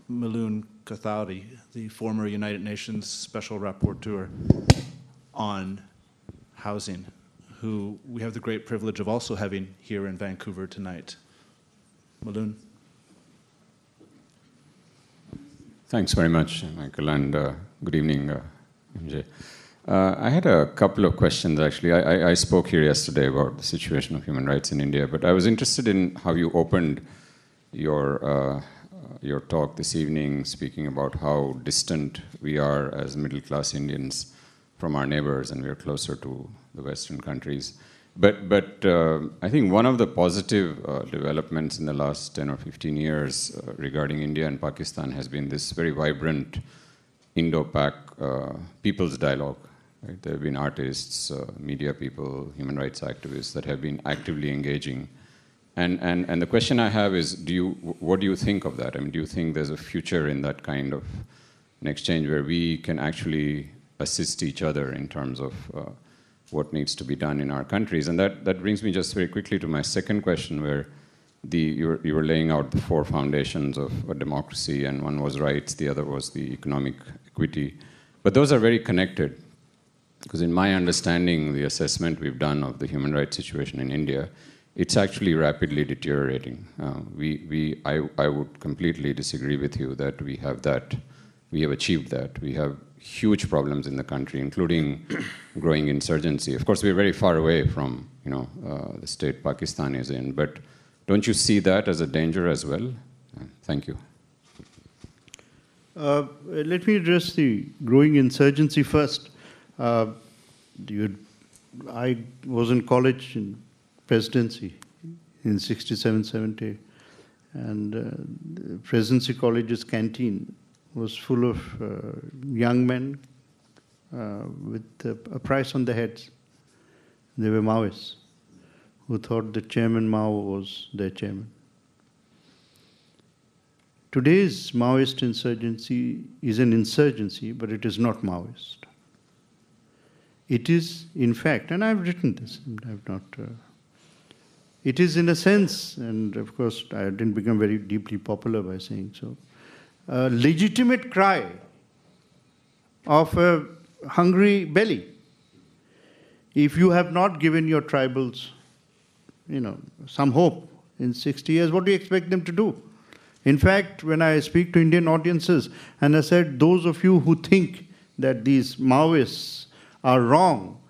Speaker 4: Milun Kathari, the former United Nations Special Rapporteur on housing, who we have the great privilege of also having here in Vancouver tonight. Milun.
Speaker 5: Thanks very much, Michael, and good evening, MJ. I had a couple of questions, actually. I spoke here yesterday about the situation of human rights in India, but I was interested in how you opened your talk this evening, speaking about how distant we are as middle-class Indians from our neighbors, and we are closer to the Western countries. But I think one of the positive developments in the last 10 or 15 years regarding India and Pakistan has been this very vibrant Indo-Pak people's dialogue. Right? There have been artists, media people, human rights activists that have been actively engaging. And the question I have is, what do you think of that? I mean, do you think there's a future in that kind of an exchange where we can actually assist each other in terms of what needs to be done in our countries? And that brings me just very quickly to my second question, where you were laying out the four foundations of a democracy, and one was rights, the other was the economic equity. But those are very connected, because in my understanding, the assessment we've done of the human rights situation in India, it's actually rapidly deteriorating. I would completely disagree with you that we have achieved that. We have huge problems in the country, including growing insurgency. Of course, we're very far away from the state Pakistan is in, but don't you see that as a danger as well? Thank you.
Speaker 2: Let me address the growing insurgency first. I was in college in presidency in 67, 70, and the presidency college's canteen was full of young men with a price on their heads. They were Maoists who thought that Chairman Mao was their chairman. Today's Maoist insurgency is an insurgency, but it is not Maoist. It is, in fact, and I've written this, I've not... it is in a sense, and of course I didn't become very deeply popular by saying so, a legitimate cry of a hungry belly. If you have not given your tribals, some hope in 60 years, what do you expect them to do? In fact, when I speak to Indian audiences, and I said, those of you who think that these Maoists are wrong,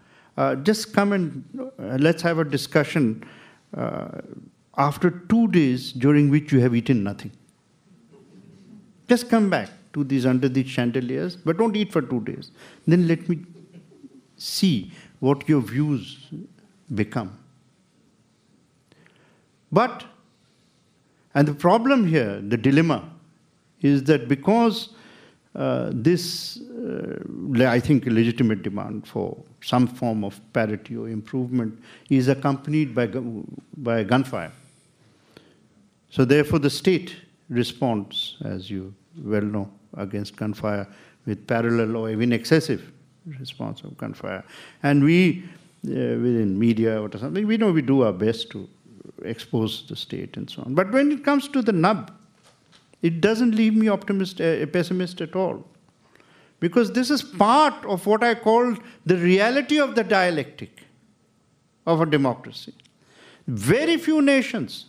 Speaker 2: just come and let's have a discussion after 2 days during which you have eaten nothing. Just come back to these under these chandeliers, but don't eat for 2 days. Then let me see what your views become. And the problem here, the dilemma, is that because this, I think, a legitimate demand for some form of parity or improvement is accompanied by gunfire. So therefore the state responds, as you well know, against gunfire with parallel or even excessive response of gunfire. And we, within media or something, we know we do our best to expose the state and so on. But when it comes to the nub, it doesn't leave me a pessimist at all. Because this is part of what I call the reality of the dialectic of a democracy. Very few nations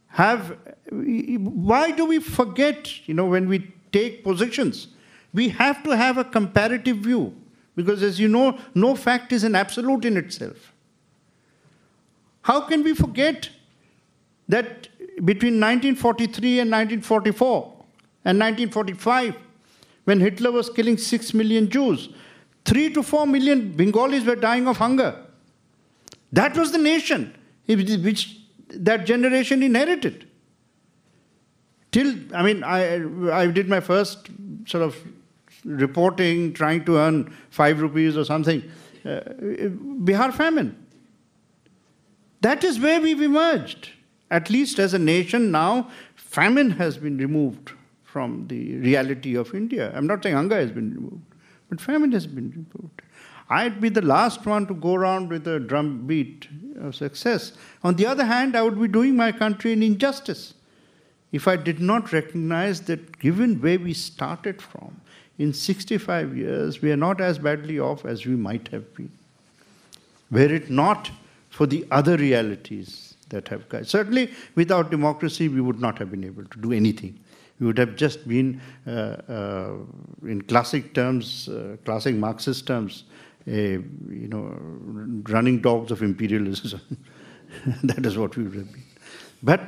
Speaker 2: have... Why do we forget, when we take positions? We have to have a comparative view. Because as you know, no fact is an absolute in itself. How can we forget that between 1943 and 1944 and 1945, when Hitler was killing 6 million Jews, 3 to 4 million Bengalis were dying of hunger. That was the nation which that generation inherited. I did my first sort of reporting, trying to earn 5 rupees or something. Bihar famine. That is where we've emerged. At least as a nation now, famine has been removed from the reality of India. I'm not saying hunger has been removed, but famine has been removed. I'd be the last one to go around with a drumbeat of success. On the other hand, I would be doing my country an injustice if I did not recognize that given where we started from, in 65 years, we are not as badly off as we might have been. Were it not for the other realities that have come. Certainly, without democracy, we would not have been able to do anything. We would have just been, in classic terms, classic Marxist terms, running dogs of imperialism. That is what we would have been. But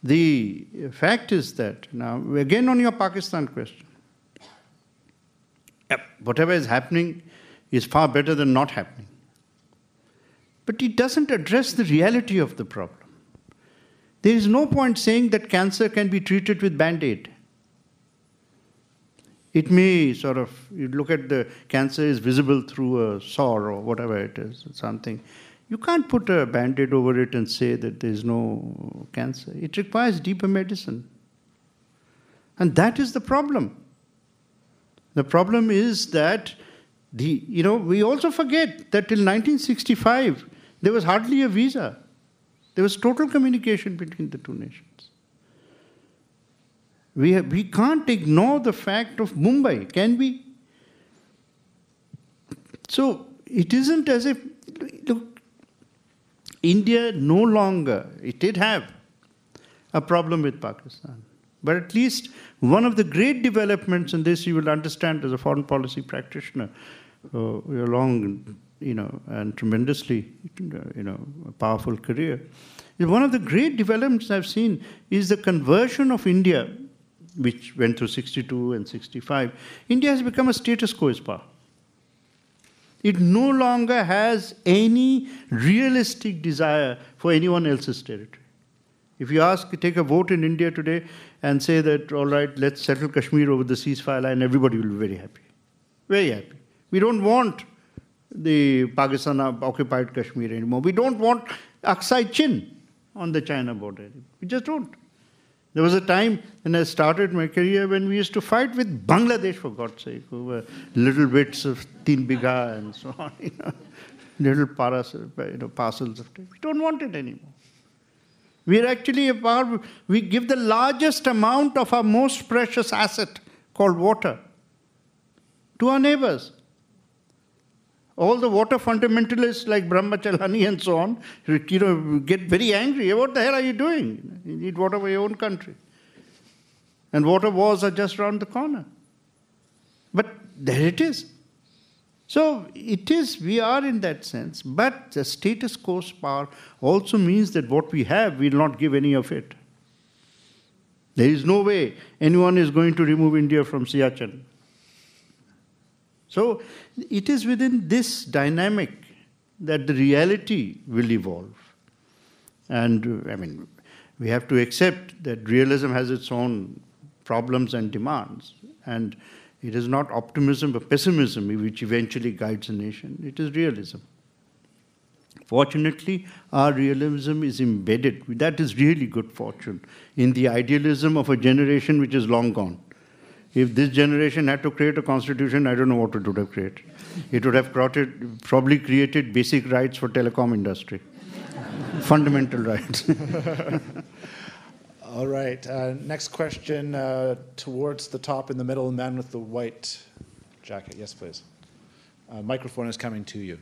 Speaker 2: the fact is that, now, again on your Pakistan question, whatever is happening is far better than not happening. But it doesn't address the reality of the problem. There is no point saying that cancer can be treated with Band-Aid. It may sort of, you look at the cancer is visible through a sore or whatever it is, something. You can't put a Band-Aid over it and say that there is no cancer. It requires deeper medicine. And that is the problem. The problem is that, we also forget that till 1965, there was hardly a visa. There was total communication between the two nations. We can't ignore the fact of Mumbai, can we? So it isn't as if, look, India no longer, it did have a problem with Pakistan. But at least one of the great developments in this, you will understand as a foreign policy practitioner, your long, and tremendously, a powerful career. One of the great developments I've seen is the conversion of India, which went through 62 and 65. India has become a status quo power. It no longer has any realistic desire for anyone else's territory. If you take a vote in India today and say that, all right, let's settle Kashmir over the ceasefire line, everybody will be very happy. Very happy. We don't want the Pakistan-occupied Kashmir anymore. We don't want Aksai Chin on the China border. We just don't. There was a time when I started my career when we used to fight with Bangladesh, for God's sake, over little bits of 3 bigha and so on, little parcels of time. We don't want it anymore. We are actually we give the largest amount of our most precious asset, called water, to our neighbors. All the water fundamentalists like Brahmachalani and so on, get very angry. What the hell are you doing? You need water for your own country. And water wars are just around the corner. But there it is. So it is, we are in that sense. But the status quo power also means that what we have, we will not give any of it. There is no way anyone is going to remove India from Siachen. So it is within this dynamic that the reality will evolve. And I mean, we have to accept that realism has its own problems and demands. And it is not optimism or pessimism which eventually guides a nation. It is realism. Fortunately, our realism is embedded, that is really good fortune, in the idealism of a generation which is long gone. If this generation had to create a constitution, I don't know what it would have created. It would have probably created basic rights for telecom industry. Fundamental rights.
Speaker 4: All right. Next question towards the top in the middle, the man with the white jacket. Yes, please. Microphone is coming to you.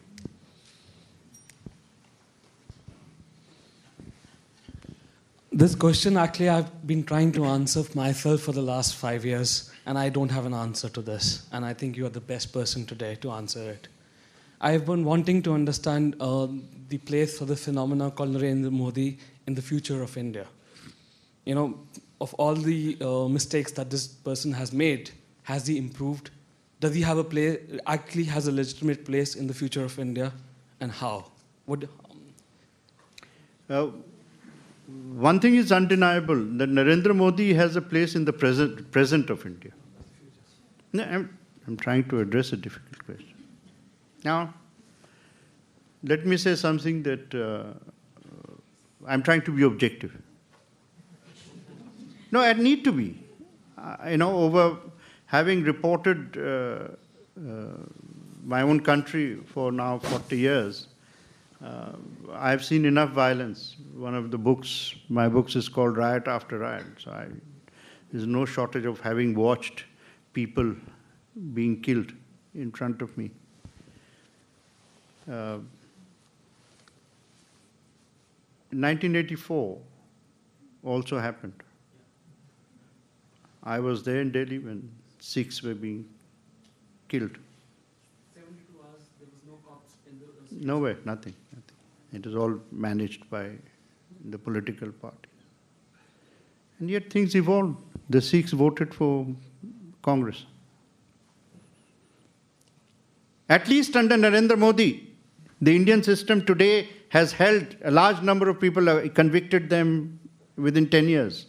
Speaker 6: This question, actually, I've been trying to answer myself for the last 5 years, and I don't have an answer to this. And I think you are the best person today to answer it. I've been wanting to understand the place for the phenomena called Narendra Modi in the future of India. You know, of all the mistakes that this person has made, has he improved? Does he have a place, actually has a legitimate place in the future of India, and how?
Speaker 2: One thing is undeniable, that Narendra Modi has a place in the present of India. No, I'm trying to address a difficult question. Now, let me say something that I'm trying to be objective. No, I need to be. Over having reported my own country for now 40 years, I've seen enough violence. One of the books, my books is called Riot After Riot. So there's no shortage of having watched people being killed in front of me. In 1984 also happened. I was there in Delhi when Sikhs were being killed.
Speaker 6: 72 hours, there was no cops in the streets.
Speaker 2: Nowhere, nothing. It was all managed by the political parties. And yet things evolved. The Sikhs voted for Congress. At least under Narendra Modi, the Indian system today has held a large number of people, convicted them within 10 years.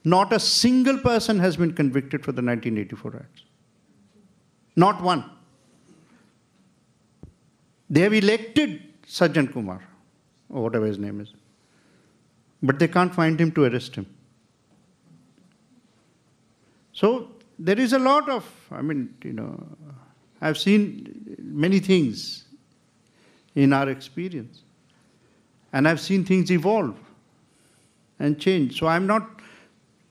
Speaker 2: Not a single person has been convicted for the 1984 riots. Not one. They have elected Sajjan Kumar, or whatever his name is. But they can't find him to arrest him. So there is a lot of, I've seen many things in our experience. And I've seen things evolve and change. So I'm not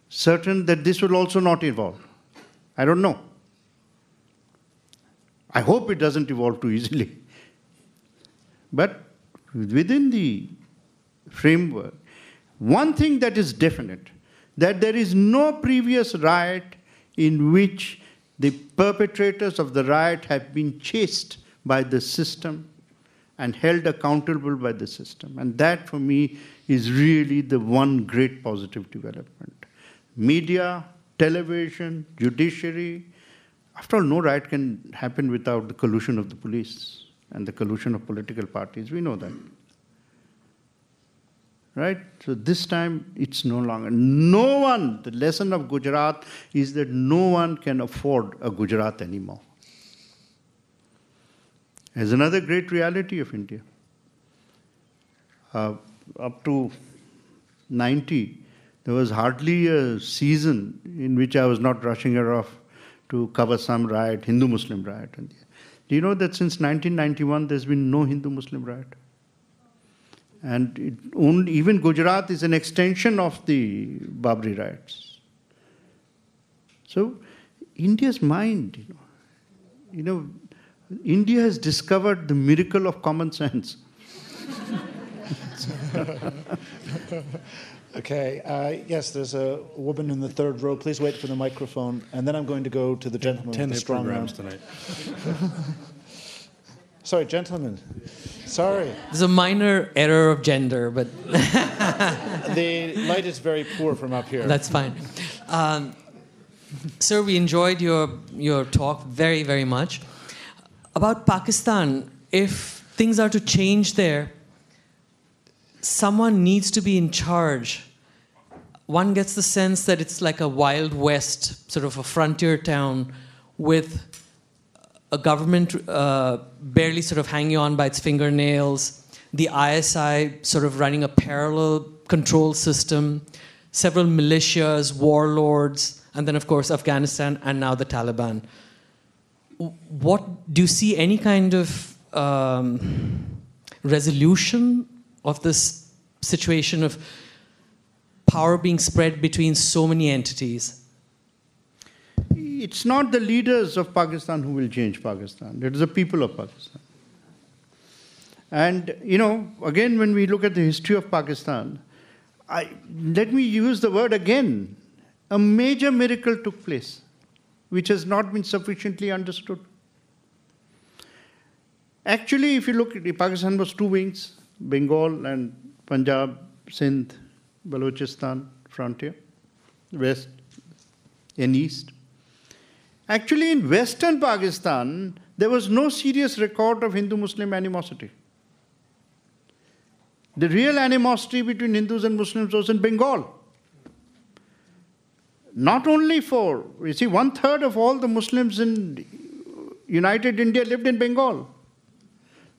Speaker 2: certain that this will also not evolve. I don't know. I hope it doesn't evolve too easily. But within the framework, one thing that is definite, that there is no previous riot in which the perpetrators of the riot have been chased by the system and held accountable by the system. And that, for me, is really the one great positive development. Media, television, judiciary. After all, no riot can happen without the collusion of the police and the collusion of political parties. We know that. Right? So this time, it's no longer. No one, the lesson of Gujarat is that no one can afford a Gujarat anymore. There's another great reality of India. Up to 90, there was hardly a season in which I was not rushing her off to cover some riot, Hindu-Muslim riot. Do you know that since 1991, there's been no Hindu-Muslim riot? And even Gujarat is an extension of the Babri riots. So India's mind, India has discovered the miracle of common sense.
Speaker 4: Okay. Yes, there's a woman in the third row. Please wait for the microphone. And then I'm going to go to the gentleman
Speaker 1: 10
Speaker 4: with the strong arm.
Speaker 1: programs tonight.
Speaker 4: Sorry, gentlemen. Sorry.
Speaker 7: There's a minor error of gender, but
Speaker 4: The light is very poor from up here.
Speaker 7: that's fine. Sir, we enjoyed your talk very, very much. About Pakistan, if things are to change there, someone needs to be in charge. One gets the sense that it's like a Wild West, sort of a frontier town with a government barely sort of hanging on by its fingernails, the ISI sort of running a parallel control system, several militias, warlords, and then, of course, Afghanistan and now the Taliban. Do you see any kind of resolution of this situation of power being spread between so many entities?
Speaker 2: It's not the leaders of Pakistan who will change Pakistan. It is the people of Pakistan. And, again, when we look at the history of Pakistan, let me use the word again. A major miracle took place, which has not been sufficiently understood. Actually, if you look at it, Pakistan was two wings, Bengal and Punjab, Sindh, Balochistan frontier, west and east. Actually, in western Pakistan, there was no serious record of Hindu-Muslim animosity. The real animosity between Hindus and Muslims was in Bengal. Not only for, 1/3 of all the Muslims in United India lived in Bengal.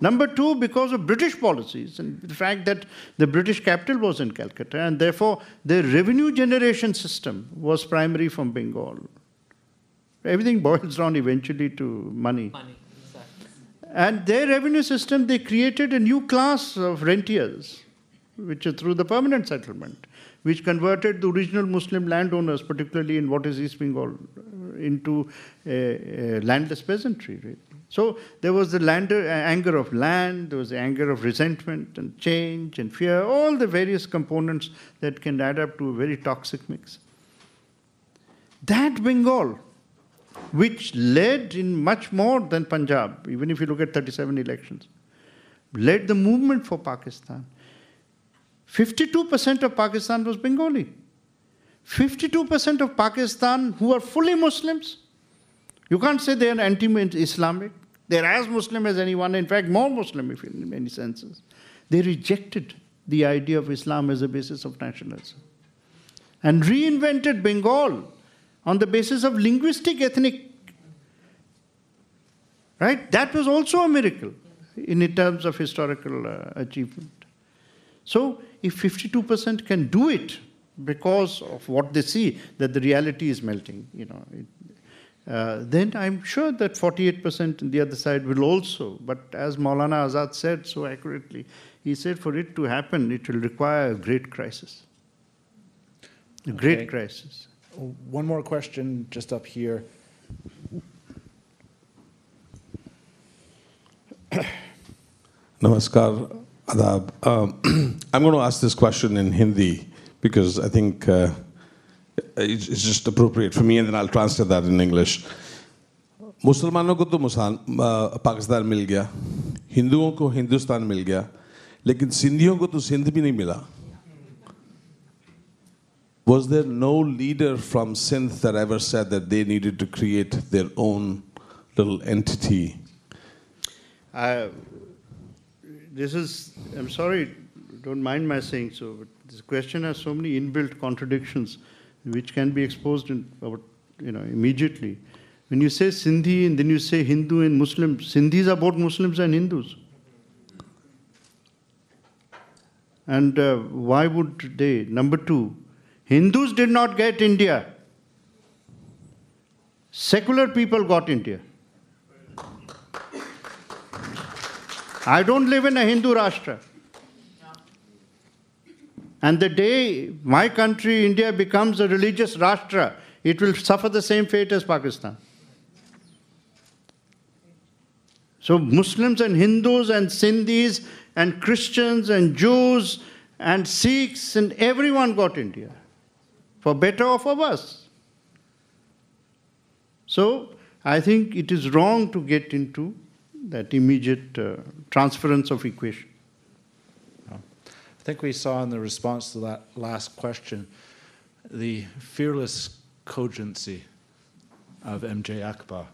Speaker 2: Number two, because of British policies and the fact that the British capital was in Calcutta, and therefore their revenue generation system was primary from Bengal. Everything boils down eventually to money.
Speaker 7: Exactly.
Speaker 2: And their revenue system, they created a new class of rentiers, which is through the permanent settlement, which converted the original Muslim landowners, particularly in what is East Bengal, into a landless peasantry, really. So there was the anger of land, there was the anger of resentment and change and fear, all the various components that can add up to a very toxic mix. That Bengal, which led in much more than Punjab, even if you look at 37 elections, led the movement for Pakistan. 52% of Pakistan was Bengali. 52% of Pakistan who are fully Muslims. You can't say they are anti-Islamic. They're as Muslim as anyone, in fact, more Muslim if in many senses. They rejected the idea of Islam as a basis of nationalism and reinvented Bengal on the basis of linguistic, ethnic. Right? That was also a miracle in terms of historical achievement. So if 52% can do it because of what they see, that the reality is melting, then I'm sure that 48% on the other side will also. But as Maulana Azad said so accurately, he said for it to happen, it will require a great crisis. A great crisis.
Speaker 4: One more question just up here.
Speaker 8: Namaskar, Adab. I'm going to ask this question in Hindi because I think it's just appropriate for me, and then I'll translate that in English. मुसलमानों को तो पाकिस्तान मिल गया, हिंदुओं को हिंदुस्तान मिल गया, लेकिन सिंधियों को तो सिंध भी नहीं मिला. Was there no leader from Sindh that ever said that they needed to create their own little entity?
Speaker 2: I'm sorry, don't mind my saying so, but this question has so many inbuilt contradictions which can be exposed immediately. When you say Sindhi and then you say Hindu and Muslim, Sindhis are both Muslims and Hindus. And why would they? Number two, Hindus did not get India. Secular people got India. I don't live in a Hindu Rashtra. And the day my country, India, becomes a religious Rashtra, it will suffer the same fate as Pakistan. So Muslims and Hindus and Sindhis and Christians and Jews and Sikhs and everyone got India, for better or for worse. So I think it is wrong to get into that immediate transference of equation.
Speaker 4: I think we saw in the response to that last question the fearless cogency of MJ Akbar.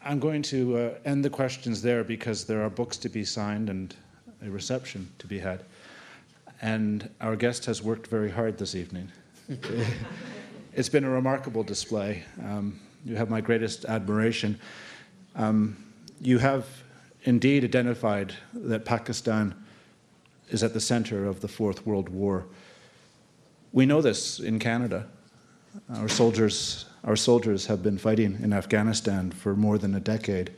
Speaker 4: I'm going to end the questions there because there are books to be signed and a reception to be had. And our guest has worked very hard this evening. It's been a remarkable display. You have my greatest admiration. You have indeed identified that Pakistan is at the center of the Fourth World War. We know this in Canada. Our soldiers have been fighting in Afghanistan for more than a decade,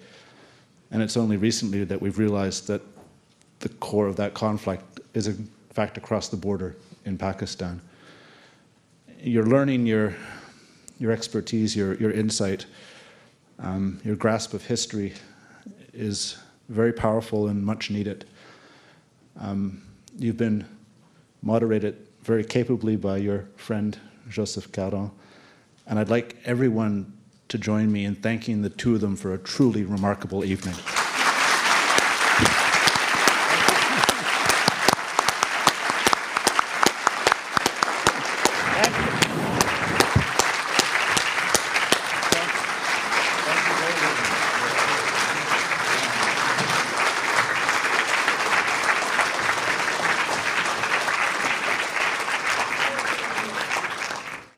Speaker 4: and it's only recently that we've realized that the core of that conflict is in fact across the border in Pakistan. Your learning, your expertise, your insight, your grasp of history is very powerful and much needed. You've been moderated very capably by your friend Joseph Caron, and I'd like everyone to join me in thanking the two of them for a truly remarkable evening.